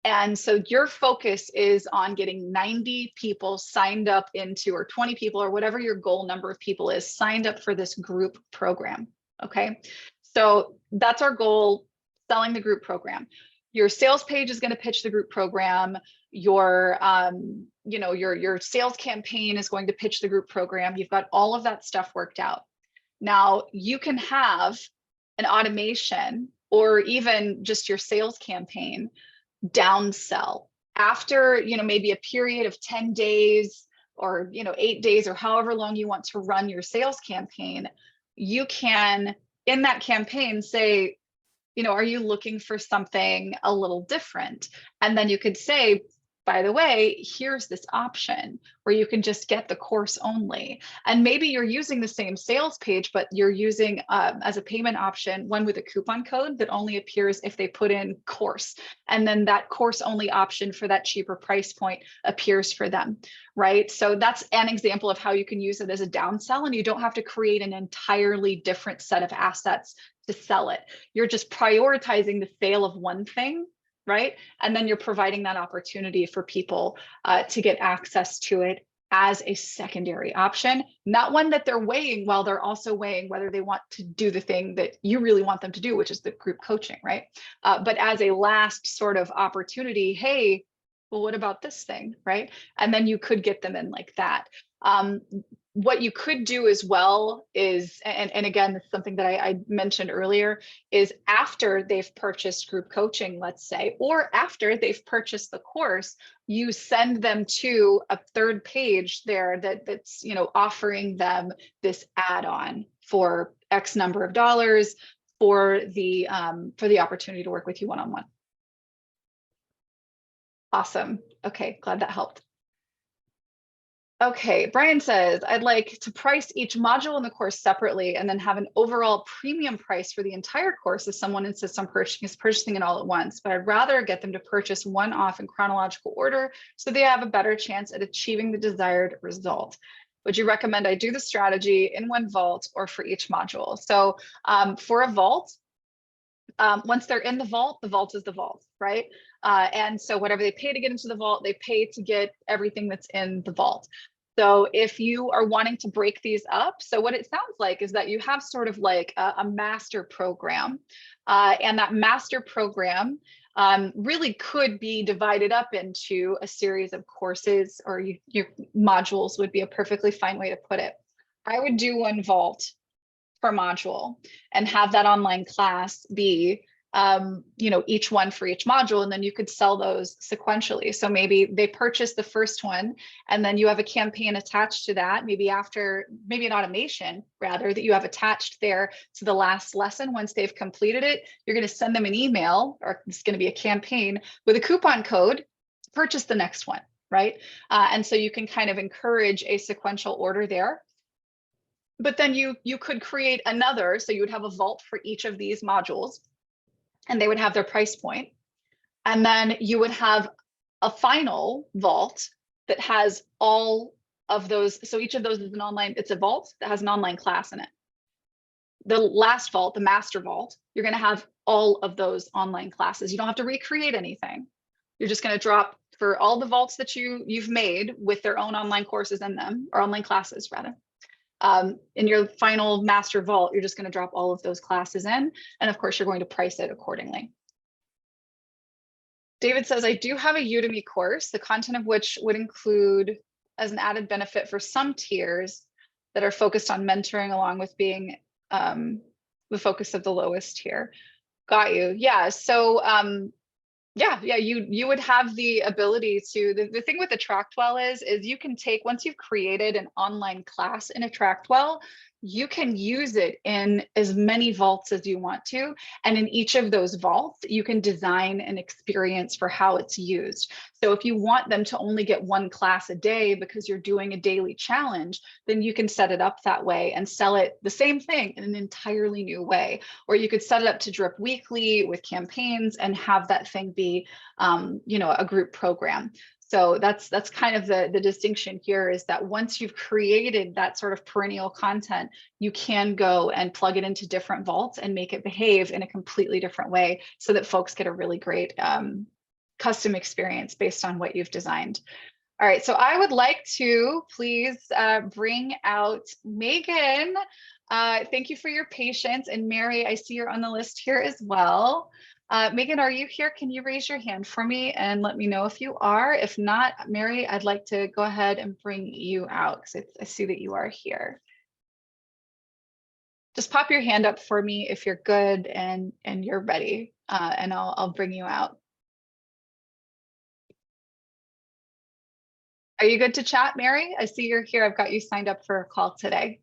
[SPEAKER 1] And so your focus is on getting 90 people signed up into, or 20 people, or whatever your goal number of people is, signed up for this group program. Okay. So that's our goal, selling the group program. Your sales page is going to pitch the group program. Your, your sales campaign is going to pitch the group program. You've got all of that stuff worked out. Now you can have an automation or even just your sales campaign downsell after, maybe a period of 10 days or, 8 days or however long you want to run your sales campaign. You can, in that campaign, say, are you looking for something a little different? And then you could say, by the way, here's this option where you can just get the course only. And maybe you're using the same sales page, but you're using as a payment option, one with a coupon code that only appears if they put in course. And then that course only option for that cheaper price point appears for them, right? So that's an example of how you can use it as a downsell, and you don't have to create an entirely different set of assets to sell it. You're just prioritizing the sale of one thing, right? And then you're providing that opportunity for people to get access to it as a secondary option, not one that they're weighing while they're also weighing whether they want to do the thing that you really want them to do, which is the group coaching, right? But as a last sort of opportunity, hey, well, what about this thing, right? And then you could get them in like that. What you could do as well is, and again, this is something that I mentioned earlier, is after they've purchased group coaching, let's say, or after they've purchased the course, you send them to a third page there that's offering them this add-on for X number of dollars for the opportunity to work with you one-on-one. Awesome. Okay, glad that helped. Okay, Brian says, I'd like to price each module in the course separately and then have an overall premium price for the entire course if someone insists on purchasing it all at once, but I'd rather get them to purchase one off in chronological order so they have a better chance at achieving the desired result. Would you recommend I do the strategy in one vault or for each module? So for a vault, once they're in the vault is the vault, right? And so whatever they pay to get into the vault, they pay to get everything that's in the vault. So if you are wanting to break these up, so what it sounds like is that you have sort of like a master program, and that master program really could be divided up into a series of courses, or your modules would be a perfectly fine way to put it. I would do one vault per module and have that online class be each one for each module, and then you could sell those sequentially. So maybe they purchase the first one and then you have a campaign attached to that, maybe an automation rather that you have attached there to the last lesson. Once they've completed it, you're going to send them an email, or it's going to be a campaign with a coupon code to purchase the next one, right? And so you can kind of encourage a sequential order there. But then you could create another, so you would have a vault for each of these modules, and they would have their price point. And then you would have a final vault that has all of those. So each of those is it's a vault that has an online class in it. The last vault, the master vault, you're going to have all of those online classes. You don't have to recreate anything. You're just going to drop for all the vaults that you've made with their own online courses in them, or online classes rather. In your final master vault, you're just going to drop all of those classes in. And of course, you're going to price it accordingly. David says, I do have a Udemy course, the content of which would include as an added benefit for some tiers that are focused on mentoring, along with being the focus of the lowest tier. Got you. Yeah. So you would have the ability to, the thing with AttractWell is you can take, once you've created an online class in AttractWell, you can use it in as many vaults as you want to. And in each of those vaults, you can design an experience for how it's used. So if you want them to only get one class a day because you're doing a daily challenge, then you can set it up that way and sell it the same thing in an entirely new way. Or you could set it up to drip weekly with campaigns and have that thing be, a group program. So that's kind of the distinction here, is that once you've created that sort of perennial content, you can go and plug it into different vaults and make it behave in a completely different way so that folks get a really great custom experience based on what you've designed. All right, so I would like to please bring out Megan. Thank you for your patience. And Mary, I see you're on the list here as well. Megan, are you here? Can you raise your hand for me and let me know if you are? If not, Mary, I'd like to go ahead and bring you out because I see that you are here. Just pop your hand up for me if you're good and you're ready, and I'll bring you out. Are you good to chat, Mary? I see you're here. I've got you signed up for a call today.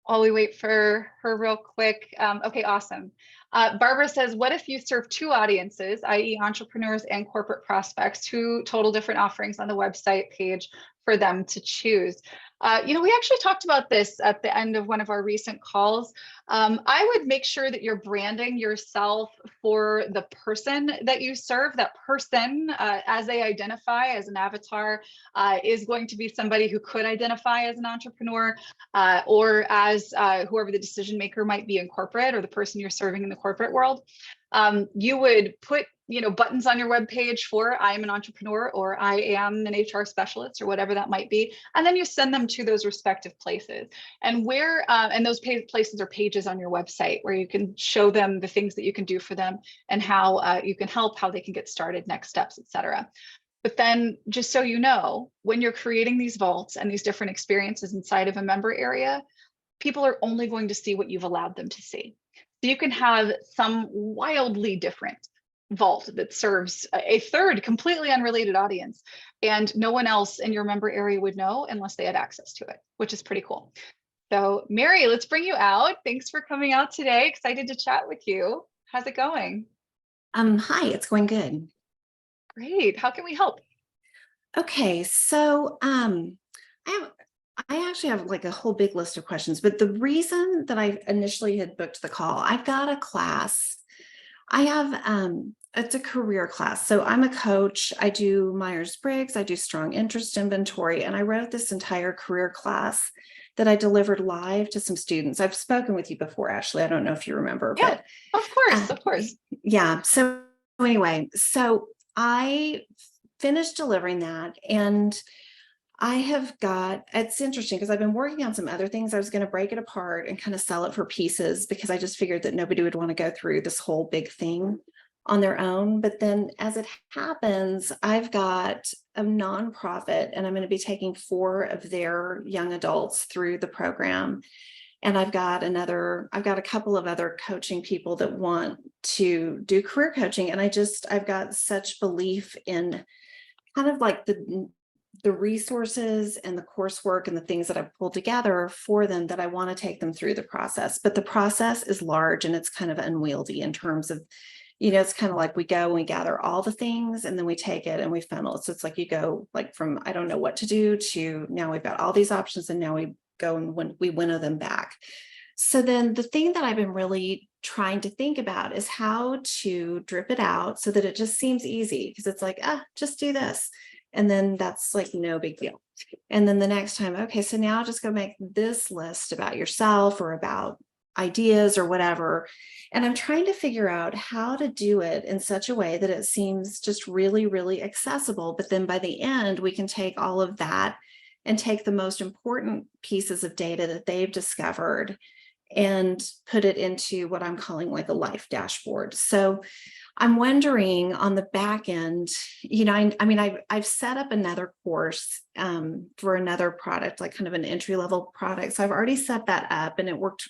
[SPEAKER 1] While we wait for her real quick. Okay, awesome. Barbara says, what if you serve two audiences, i.e. entrepreneurs and corporate prospects, two total different offerings on the website page for them to choose? We actually talked about this at the end of one of our recent calls. I would make sure that you're branding yourself for the person that you serve. That person, as they identify as an avatar, is going to be somebody who could identify as an entrepreneur or as whoever the decision maker might be in corporate, or the person you're serving in the corporate world. You would put buttons on your webpage for I am an entrepreneur, or I am an HR specialist, or whatever that might be. And then you send them to those respective places. And and those places are pages on your website where you can show them the things that you can do for them and how you can help, how they can get started, next steps, etc. But then, just so you know, when you're creating these vaults and these different experiences inside of a member area, people are only going to see what you've allowed them to see. So you can have some wildly different vault that serves a third completely unrelated audience, and no one else in your member area would know unless they had access to it, which is pretty cool. So Mary, let's bring you out. Thanks for coming out today. Excited to chat with you. How's it going?
[SPEAKER 4] Hi, it's going good.
[SPEAKER 1] Great. How can we help?
[SPEAKER 4] Okay, so I actually have like a whole big list of questions, but the reason that I initially had booked the call, I've got a class. I have it's a career class. So I'm a coach. I do Myers-Briggs, I do strong interest inventory, and I wrote this entire career class that I delivered live to some students. I've spoken with you before, Ashley. I don't know if you remember.
[SPEAKER 1] Yeah, but of course.
[SPEAKER 4] Yeah. So anyway, so I finished delivering that, and I have got, it's interesting because I've been working on some other things. I was going to break it apart and kind of sell it for pieces because I just figured that nobody would want to go through this whole big thing on their own. But then as it happens, I've got a nonprofit, and I'm going to be taking 4 of their young adults through the program. And I've got a couple of other coaching people that want to do career coaching. And I've got such belief in kind of like the resources and the coursework and the things that I've pulled together for them that I want to take them through the process. But the process is large and it's kind of unwieldy in terms of, it's kind of like we go and we gather all the things and then we take it and we funnel it. So it's like you go like from, I don't know what to do, to now we've got all these options and now we go and we winnow them back. So then the thing that I've been really trying to think about is how to drip it out so that it just seems easy, because it's like, just do this. And then that's like no big deal. And then the next time, okay, so now just go make this list about yourself or about ideas or whatever. And I'm trying to figure out how to do it in such a way that it seems just really, really accessible. But then by the end, we can take all of that and take the most important pieces of data that they've discovered and put it into what I'm calling like a life dashboard. So I'm wondering on the back end, I've set up another course for another product, like kind of an entry-level product. So I've already set that up and it worked,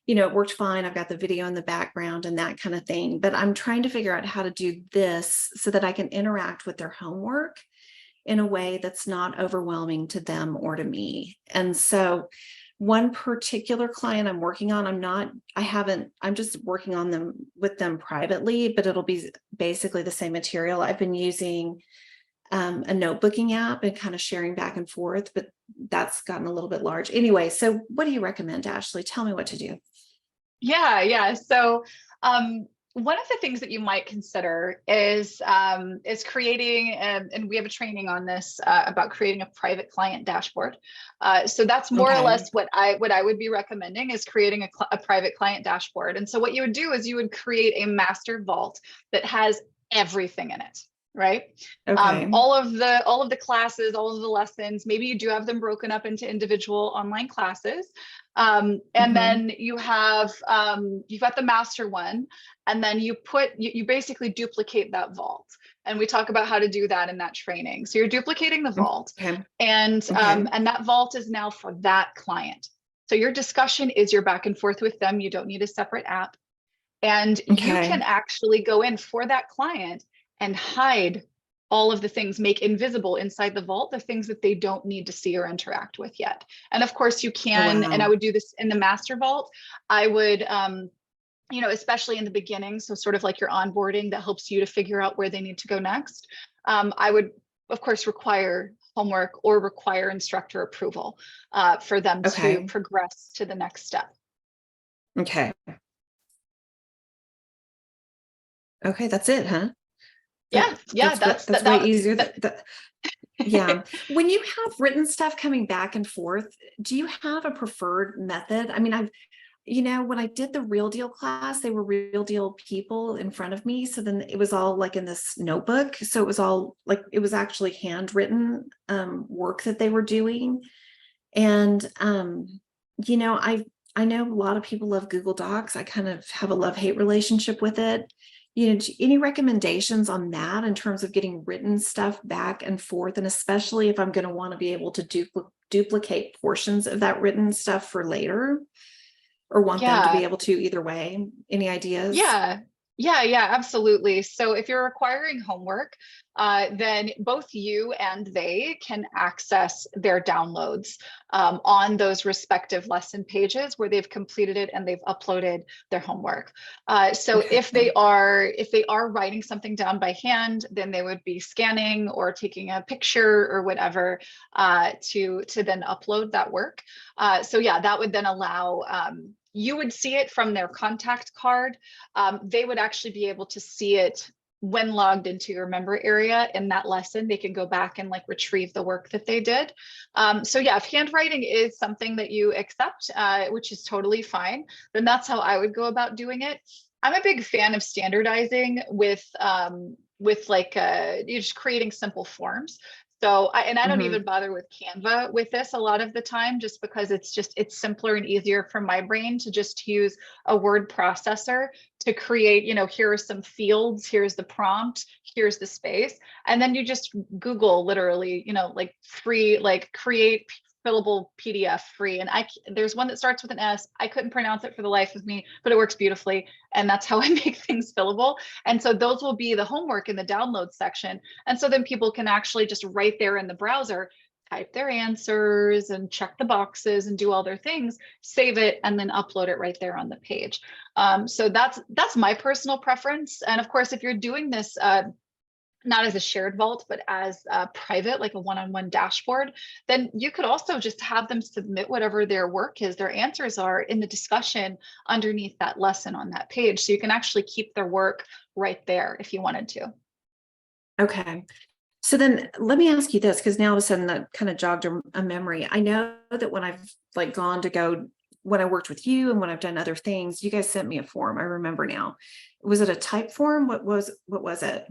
[SPEAKER 4] it worked fine. I've got the video in the background and that kind of thing, but I'm trying to figure out how to do this so that I can interact with their homework in a way that's not overwhelming to them or to me. And so one particular client I'm working on, I'm just working on them with them privately, but it'll be basically the same material. I've been using a notebooking app and kind of sharing back and forth, but that's gotten a little bit large. Anyway, so what do you recommend, Ashley? Tell me what to do.
[SPEAKER 1] Yeah. So one of the things that you might consider is creating, and we have a training on this about creating a private client dashboard. So that's more or less what I would be recommending, is creating a private client dashboard. And so what you would do is you would create a master vault that has everything in it. Right. All of the classes, all of the lessons, maybe you do have them broken up into individual online classes. And then you have, you've got the master one, and then you basically duplicate that vault. And we talk about how to do that in that training. So you're duplicating the vault, and that vault is now for that client. So your discussion is your back and forth with them. You don't need a separate app. And you can actually go in for that client and hide all of the things, make invisible inside the vault, the things that they don't need to see or interact with yet. And of course you can, and I would do this in the master vault. I would, you know, especially in the beginning, so sort of like your onboarding that helps you to figure out where they need to go next. I would, of course, require homework or require instructor approval for them to progress to the next step.
[SPEAKER 4] Okay, that's it, huh?
[SPEAKER 1] That's
[SPEAKER 4] way easier. Yeah. When you have written stuff coming back and forth, do you have a preferred method? I mean, when I did the Real Deal class, they were real deal people in front of me. So then it was all like in this notebook. So it was all like, it was actually handwritten work that they were doing. And, I know a lot of people love Google Docs. I kind of have a love-hate relationship with it. Any recommendations on that in terms of getting written stuff back and forth? And especially if I'm going to want to be able to duplicate portions of that written stuff for later, or want them to be able to either way. Any ideas?
[SPEAKER 1] Yeah, absolutely. So if you're requiring homework, then both you and they can access their downloads on those respective lesson pages where they've completed it and they've uploaded their homework. So if they are writing something down by hand, then they would be scanning or taking a picture or whatever to then upload that work. So yeah, that would then allow you would see it from their contact card. They would actually be able to see it when logged into your member area in that lesson. They can go back and like retrieve the work that they did. So yeah, if handwriting is something that you accept, which is totally fine, then that's how I would go about doing it. I'm a big fan of standardizing with like you're just creating simple forms. So I don't even bother with Canva with this a lot of the time, just because it's simpler and easier for my brain to just use a word processor to create, here are some fields, here's the prompt, here's the space. And then you just Google literally, like free, like create fillable PDF free. And there's one that starts with an S. I couldn't pronounce it for the life of me, but it works beautifully. And that's how I make things fillable. And so those will be the homework in the download section. And so then people can actually just right there in the browser, type their answers and check the boxes and do all their things, save it, and then upload it right there on the page. So that's my personal preference. And of course, if you're doing this, not as a shared vault, but as a private, like a one-on-one dashboard, then you could also just have them submit whatever their work is, their answers are in the discussion underneath that lesson on that page. So you can actually keep their work right there if you wanted to.
[SPEAKER 4] Okay. So then let me ask you this, because now all of a sudden that kind of jogged a memory. I know that when I've when I worked with you and when I've done other things, you guys sent me a form. I remember now. Was it a type form? What was it?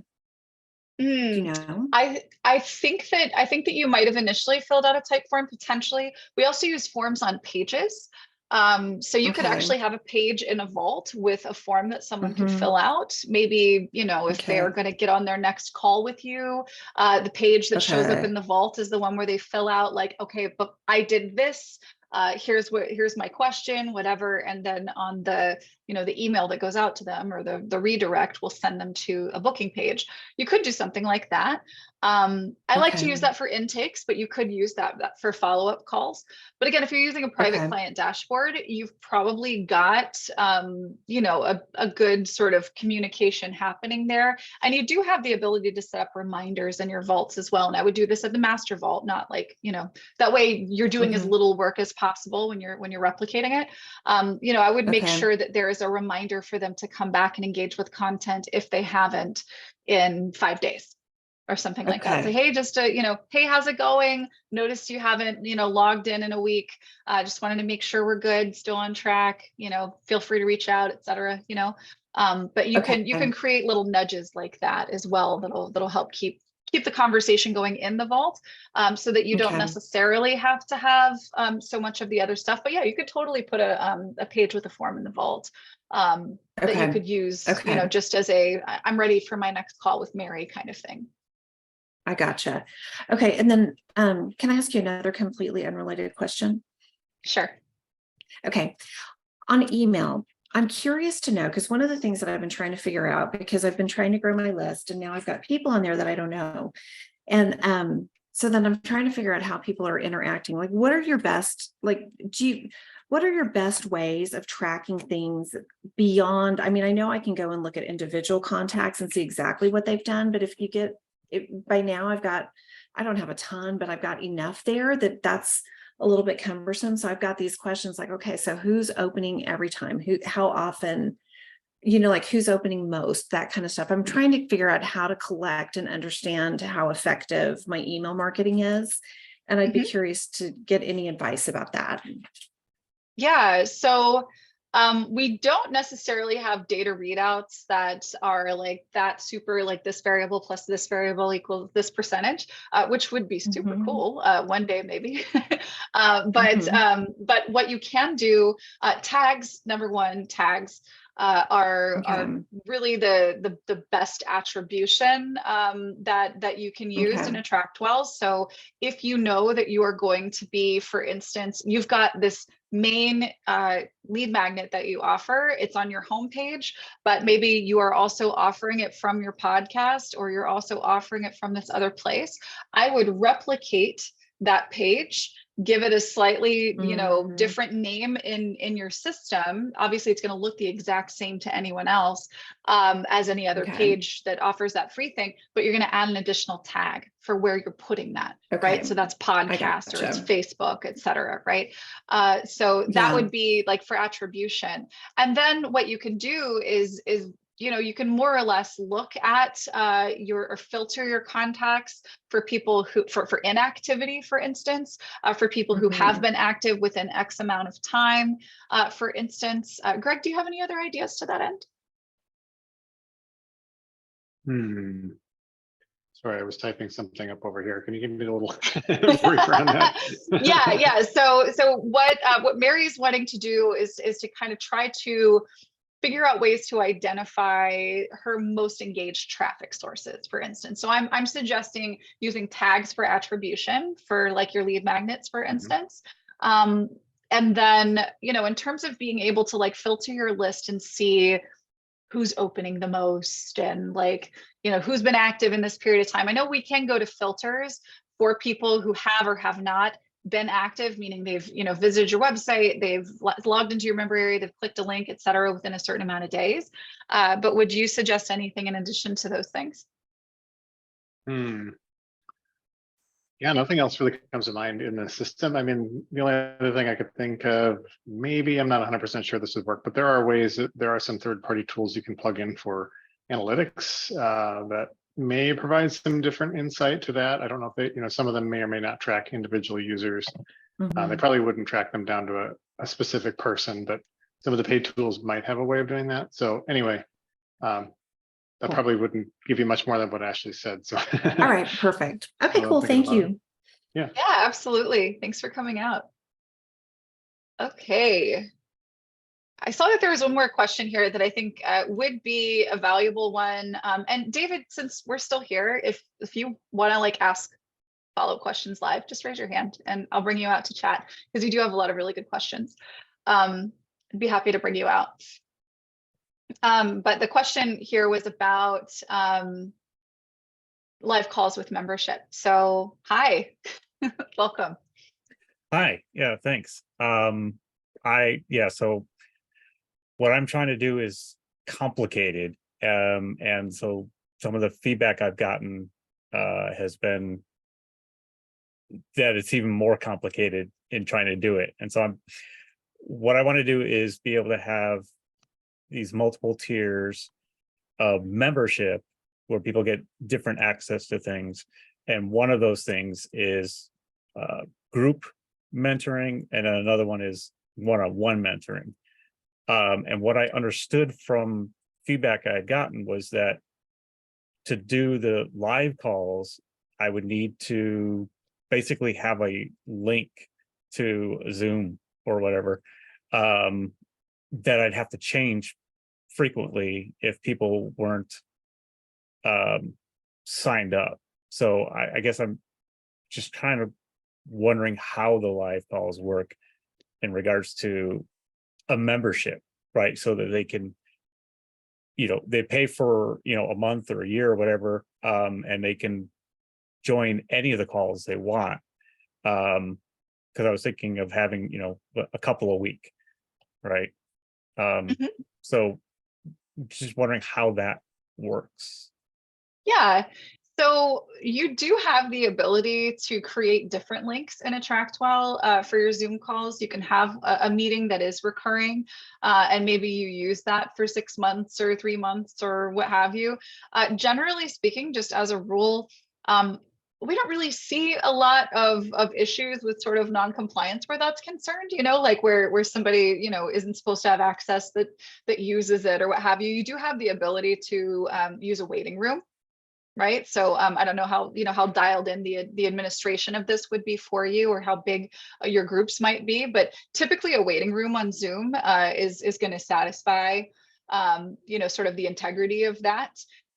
[SPEAKER 1] I think that you might have initially filled out a type form potentially. We also use forms on pages. So you could actually have a page in a vault with a form that someone could fill out. Maybe, if they're going to get on their next call with you, the page that shows up in the vault is the one where they fill out like, okay, but I did this. Here's my question, whatever. And then on the, the email that goes out to them or the redirect will send them to a booking page. You could do something like that. I like to
[SPEAKER 4] Okay.
[SPEAKER 1] use that for intakes, but you could use that for follow-up calls. But again, if you're using a private
[SPEAKER 4] Okay.
[SPEAKER 1] client dashboard, you've probably got, you know, a good sort of communication happening there. And you do have the ability to set up reminders in your vaults as well. And I would do this at the master vault, not like, you know, that way you're doing as
[SPEAKER 4] Mhm.
[SPEAKER 1] little work as possible when you're replicating it. You know, I would make
[SPEAKER 4] Okay.
[SPEAKER 1] sure that there is a reminder for them to come back and engage with content if they haven't in 5 days or something like that. Say,
[SPEAKER 4] Okay.
[SPEAKER 1] hey, just you know, hey, how's it going? Noticed you haven't, you know, logged in a week. Just wanted to make sure we're good, still on track. You know, feel free to reach out, etc. You know, but you
[SPEAKER 4] Okay.
[SPEAKER 1] can create little nudges like that as well. That'll help keep the conversation going in the vault, so that you don't
[SPEAKER 4] Okay.
[SPEAKER 1] necessarily have to have so much of the other stuff. But yeah, you could totally put a page with a form in the vault. That you
[SPEAKER 4] Okay.
[SPEAKER 1] could use, you know,
[SPEAKER 4] Okay.
[SPEAKER 1] just as I'm ready for my next call with Mary kind of thing.
[SPEAKER 4] I gotcha. Okay. And then can I ask you another completely unrelated question?
[SPEAKER 1] Sure.
[SPEAKER 4] Okay. On email, I'm curious to know, because one of the things that I've been trying to figure out, because I've been trying to grow my list and now I've got people on there that I don't know. And so then I'm trying to figure out how people are interacting. Like, what are your best, like, what are your best ways of tracking things beyond? I mean, I know I can go and look at individual contacts and see exactly what they've done, but if you get it by now, I don't have a ton, but I've got enough there that's a little bit cumbersome. So I've got these questions like, okay, so who's opening every time? How often? You know, like who's opening most, that kind of stuff. I'm trying to figure out how to collect and understand how effective my email marketing is. And I'd be
[SPEAKER 1] Mhm.
[SPEAKER 4] curious to get any advice about that.
[SPEAKER 1] Yeah. So we don't necessarily have data readouts that are like that super like this variable plus this variable equals this percentage, which would be super
[SPEAKER 4] Mhm.
[SPEAKER 1] cool one day maybe.
[SPEAKER 4] Mhm.
[SPEAKER 1] But what you can do, tags, number one, tags are
[SPEAKER 4] Okay.
[SPEAKER 1] really the best attribution that you can use in
[SPEAKER 4] Okay.
[SPEAKER 1] AttractWell. So if you know that you are going to be, for instance, you've got this main lead magnet that you offer, it's on your homepage, but maybe you are also offering it from your podcast or you're also offering it from this other place, I would replicate that page, give it a slightly, you know,
[SPEAKER 4] Mhm.
[SPEAKER 1] different name in your system. Obviously it's going to look the exact same to anyone else as any other
[SPEAKER 4] Okay.
[SPEAKER 1] page that offers that free thing, but you're going to add an additional tag for where you're putting that, right?
[SPEAKER 4] Okay.
[SPEAKER 1] So that's
[SPEAKER 4] I
[SPEAKER 1] podcast or it's
[SPEAKER 4] gotcha.
[SPEAKER 1] Facebook, et cetera, right? So that
[SPEAKER 4] Yeah.
[SPEAKER 1] would be like for attribution. And then what you can do is you know, you can more or less look at your or filter your contacts for people who for inactivity, for instance, for people who have
[SPEAKER 4] Mhm.
[SPEAKER 1] been active within X amount of time, for instance. Greg, do you have any other ideas to that end?
[SPEAKER 2] Hmm. Sorry, I was typing something up over here. Can you give me a little brief around that?
[SPEAKER 1] Yeah. So what Mary's wanting to do is to kind of try to figure out ways to identify her most engaged traffic sources, for instance. So I'm suggesting using tags for attribution for like your lead magnets, for
[SPEAKER 2] Mhm.
[SPEAKER 1] instance. Um, and then, you know, in terms of being able to like filter your list and see who's opening the most and like, you know, who's been active in this period of time. I know we can go to filters for people who have or have not been active, meaning they've, you know, visited your website, they've logged into your member area, they've clicked a link, et cetera, within a certain amount of days. But would you suggest anything in addition to those things?
[SPEAKER 2] Hmm. Yeah, nothing else really comes to mind in the system. I mean, the only other thing I could think of, maybe I'm not 100% sure this would work, but there are ways that there are some third-party tools you can plug in for analytics that may provide some different insight to that. I don't know if they, you know, some of them may or may not track individual users. They
[SPEAKER 4] Mhm.
[SPEAKER 2] probably wouldn't track them down to a specific person, but some of the paid tools might have a way of doing that. So anyway, that
[SPEAKER 4] Cool.
[SPEAKER 2] probably wouldn't give you much more than what Ashley said. So
[SPEAKER 4] All right. Perfect. Okay,
[SPEAKER 2] I'm
[SPEAKER 4] cool.
[SPEAKER 2] thinking
[SPEAKER 4] Thank
[SPEAKER 2] about it.
[SPEAKER 4] you.
[SPEAKER 2] Yeah.
[SPEAKER 1] Yeah, absolutely. Thanks for coming out. Okay. I saw that there was one more question here that I think would be a valuable one. And David, since we're still here, if you want to like ask follow-up questions live, just raise your hand and I'll bring you out to chat because you do have a lot of really good questions. I'd be happy to bring you out. But the question here was about live calls with membership. So hi, welcome.
[SPEAKER 5] Hi, yeah, thanks. So what I'm trying to do is complicated. And so some of the feedback I've gotten has been that it's even more complicated in trying to do it. And so what I want to do is be able to have these multiple tiers of membership where people get different access to things. And one of those things is group mentoring, and then another one is one-on-one mentoring. And what I understood from feedback I had gotten was that to do the live calls, I would need to basically have a link to Zoom or whatever, that I'd have to change frequently if people weren't signed up. So I guess I'm just kind of wondering how the live calls work in regards to a membership, right? So that they can, they pay for, a month or a year or whatever, and they can join any of the calls they want. Because I was thinking of having, a couple a week, right? So just wondering how that works.
[SPEAKER 1] Yeah. So you do have the ability to create different links in AttractWell for your Zoom calls. You can have a meeting that is recurring, and maybe you use that for 6 months or 3 months or what have you. Generally speaking, just as a rule, we don't really see a lot of issues with sort of non-compliance where that's concerned, like where somebody, isn't supposed to have access that uses it or what have you. You do have the ability to use a waiting room. Right. So I don't know how dialed in the administration of this would be for you, or how big your groups might be, but typically a waiting room on Zoom is going to satisfy sort of the integrity of that,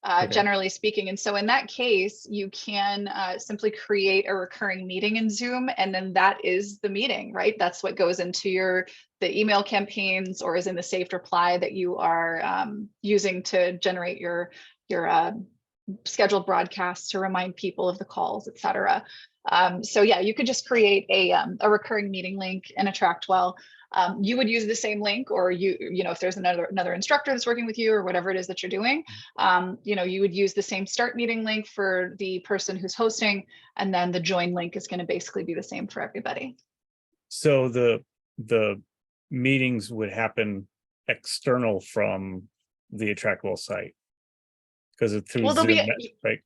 [SPEAKER 5] Okay.
[SPEAKER 1] generally speaking. And so in that case, you can simply create a recurring meeting in Zoom, and then that is the meeting, right? That's what goes into the email campaigns, or is in the saved reply that you are using to generate your scheduled broadcasts to remind people of the calls, et cetera. So yeah, you could just create a recurring meeting link in AttractWell. You would use the same link, or if there's another instructor that's working with you, or whatever it is that you're doing, you would use the same start meeting link for the person who's hosting, and then the join link is going to basically be the same for everybody.
[SPEAKER 5] So the meetings would happen external from the AttractWell site, because it's through Zoom, right?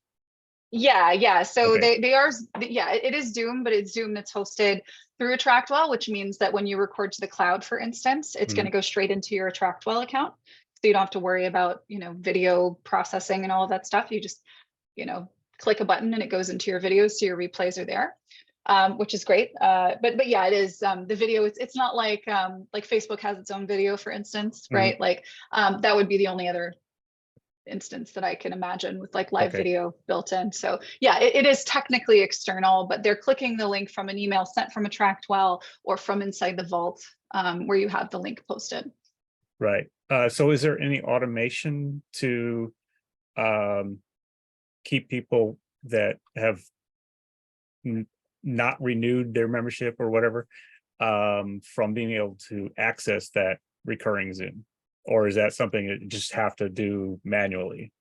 [SPEAKER 1] Yeah. So
[SPEAKER 5] Okay.
[SPEAKER 1] they are, it is Zoom, but it's Zoom that's hosted through AttractWell, which means that when you record to the cloud, for instance, it's going to go straight into your AttractWell account. So you don't have to worry about, video processing and all of that stuff. You just, click a button and it goes into your videos. So your replays are there, which is great. But yeah, it is the video. It's not like Facebook has its own video, for instance, right? Like that would be the only other instance that I can imagine with like live video built in. So yeah, it is technically external, but they're clicking the link from an email sent from AttractWell or from inside the vault, where you have the link posted.
[SPEAKER 5] Right. So is there any automation to keep people that have not renewed their membership or whatever from being able to access that recurring Zoom? Or is that something that you just have to do manually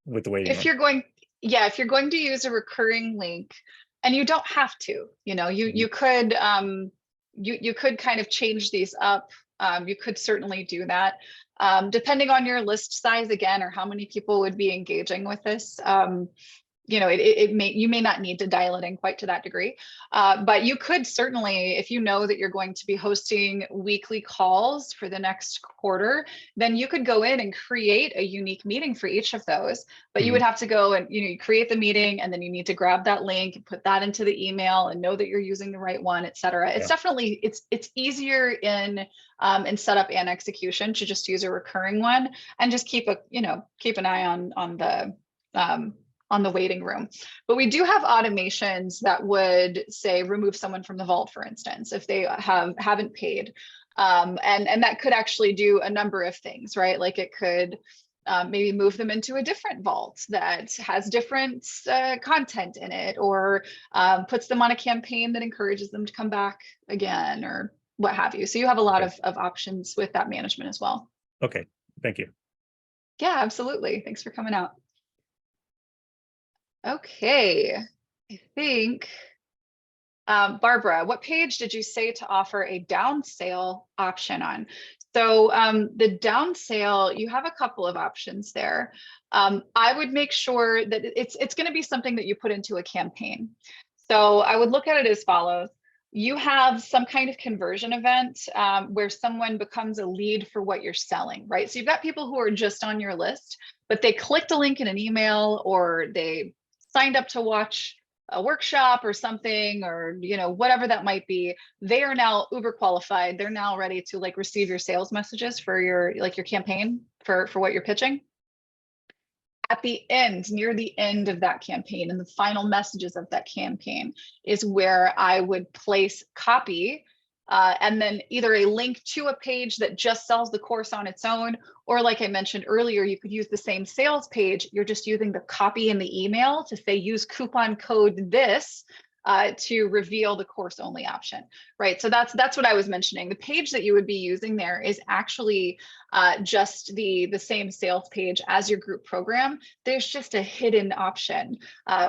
[SPEAKER 5] with the waiting room?
[SPEAKER 1] If you're going to use a recurring link, and you don't have to, you could you could kind of change these up. You could certainly do that, depending on your list size again, or how many people would be engaging with this. You may not need to dial it in quite to that degree, but you could certainly, if you know that you're going to be hosting weekly calls for the next quarter, then you could go in and create a unique meeting for each of those. But you would have to go and you create the meeting, and then you need to grab that link and put that into the email and know that you're using the right one, et cetera. It's definitely it's easier in setup and execution to just use a recurring one, and just keep an eye on the waiting room. But we do have automations that would say remove someone from the vault, for instance, if they haven't paid. And that could actually do a number of things, right? Like it could maybe move them into a different vault that has different content in it, or puts them on a campaign that encourages them to come back again, or what have you. So you have a lot
[SPEAKER 5] Okay.
[SPEAKER 1] of options with that management as well.
[SPEAKER 5] Okay, thank you.
[SPEAKER 1] Yeah, absolutely. Thanks for coming out. Okay, I think, Barbara, what page did you say to offer a down sale option on? So the down sale, you have a couple of options there. I would make sure that it's going to be something that you put into a campaign. So I would look at it as follows. You have some kind of conversion event where someone becomes a lead for what you're selling, right? So you've got people who are just on your list, but they clicked a link in an email, or they signed up to watch a workshop or something, or whatever that might be. They are now uber qualified. They're now ready to like receive your sales messages for your campaign for what you're pitching. At the end, near the end of that campaign and the final messages of that campaign is where I would place copy, and then either a link to a page that just sells the course on its own, or like I mentioned earlier, you could use the same sales page. You're just using the copy in the email to say, use coupon code this to reveal the course only option, right? So that's what I was mentioning. The page that you would be using there is actually just the same sales page as your group program. There's just a hidden option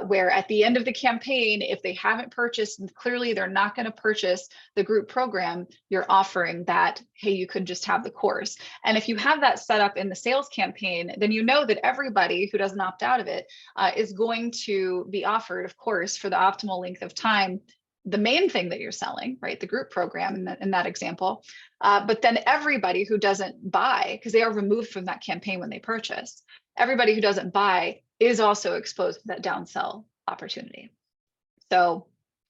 [SPEAKER 1] where at the end of the campaign, if they haven't purchased, and clearly they're not going to purchase the group program, you're offering that, hey, you could just have the course. And if you have that set up in the sales campaign, then you know that everybody who doesn't opt out of it is going to be offered, of course, for the optimal length of time, the main thing that you're selling, right? The group program in that example. But then everybody who doesn't buy, because they are removed from that campaign when they purchase, everybody who doesn't buy is also exposed to that downsell opportunity. So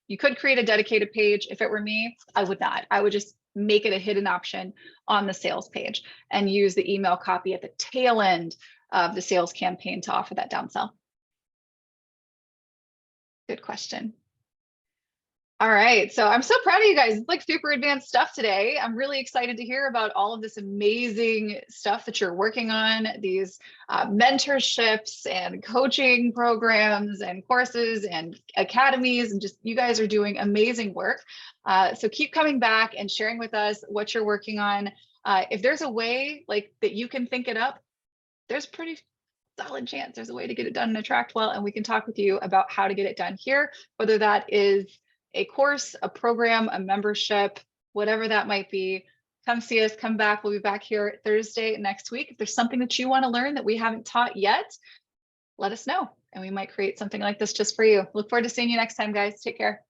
[SPEAKER 1] you could create a dedicated page. If it were me, I would not. I would just make it a hidden option on the sales page and use the email copy at the tail end of the sales campaign to offer that downsell. Good question. All right, so I'm so proud of you guys. It's like super advanced stuff today. I'm really excited to hear about all of this amazing stuff that you're working on, these mentorships and coaching programs and courses and academies, and just you guys are doing amazing work. So keep coming back and sharing with us what you're working on. If there's a way like that you can think it up, there's a pretty solid chance there's a way to get it done in AttractWell, and we can talk with you about how to get it done here, whether that is a course, a program, a membership, whatever that might be. Come see us, come back. We'll be back here Thursday next week. If there's something that you want to learn that we haven't taught yet, let us know, and we might create something like this just for you. Look forward to seeing you next time, guys. Take care.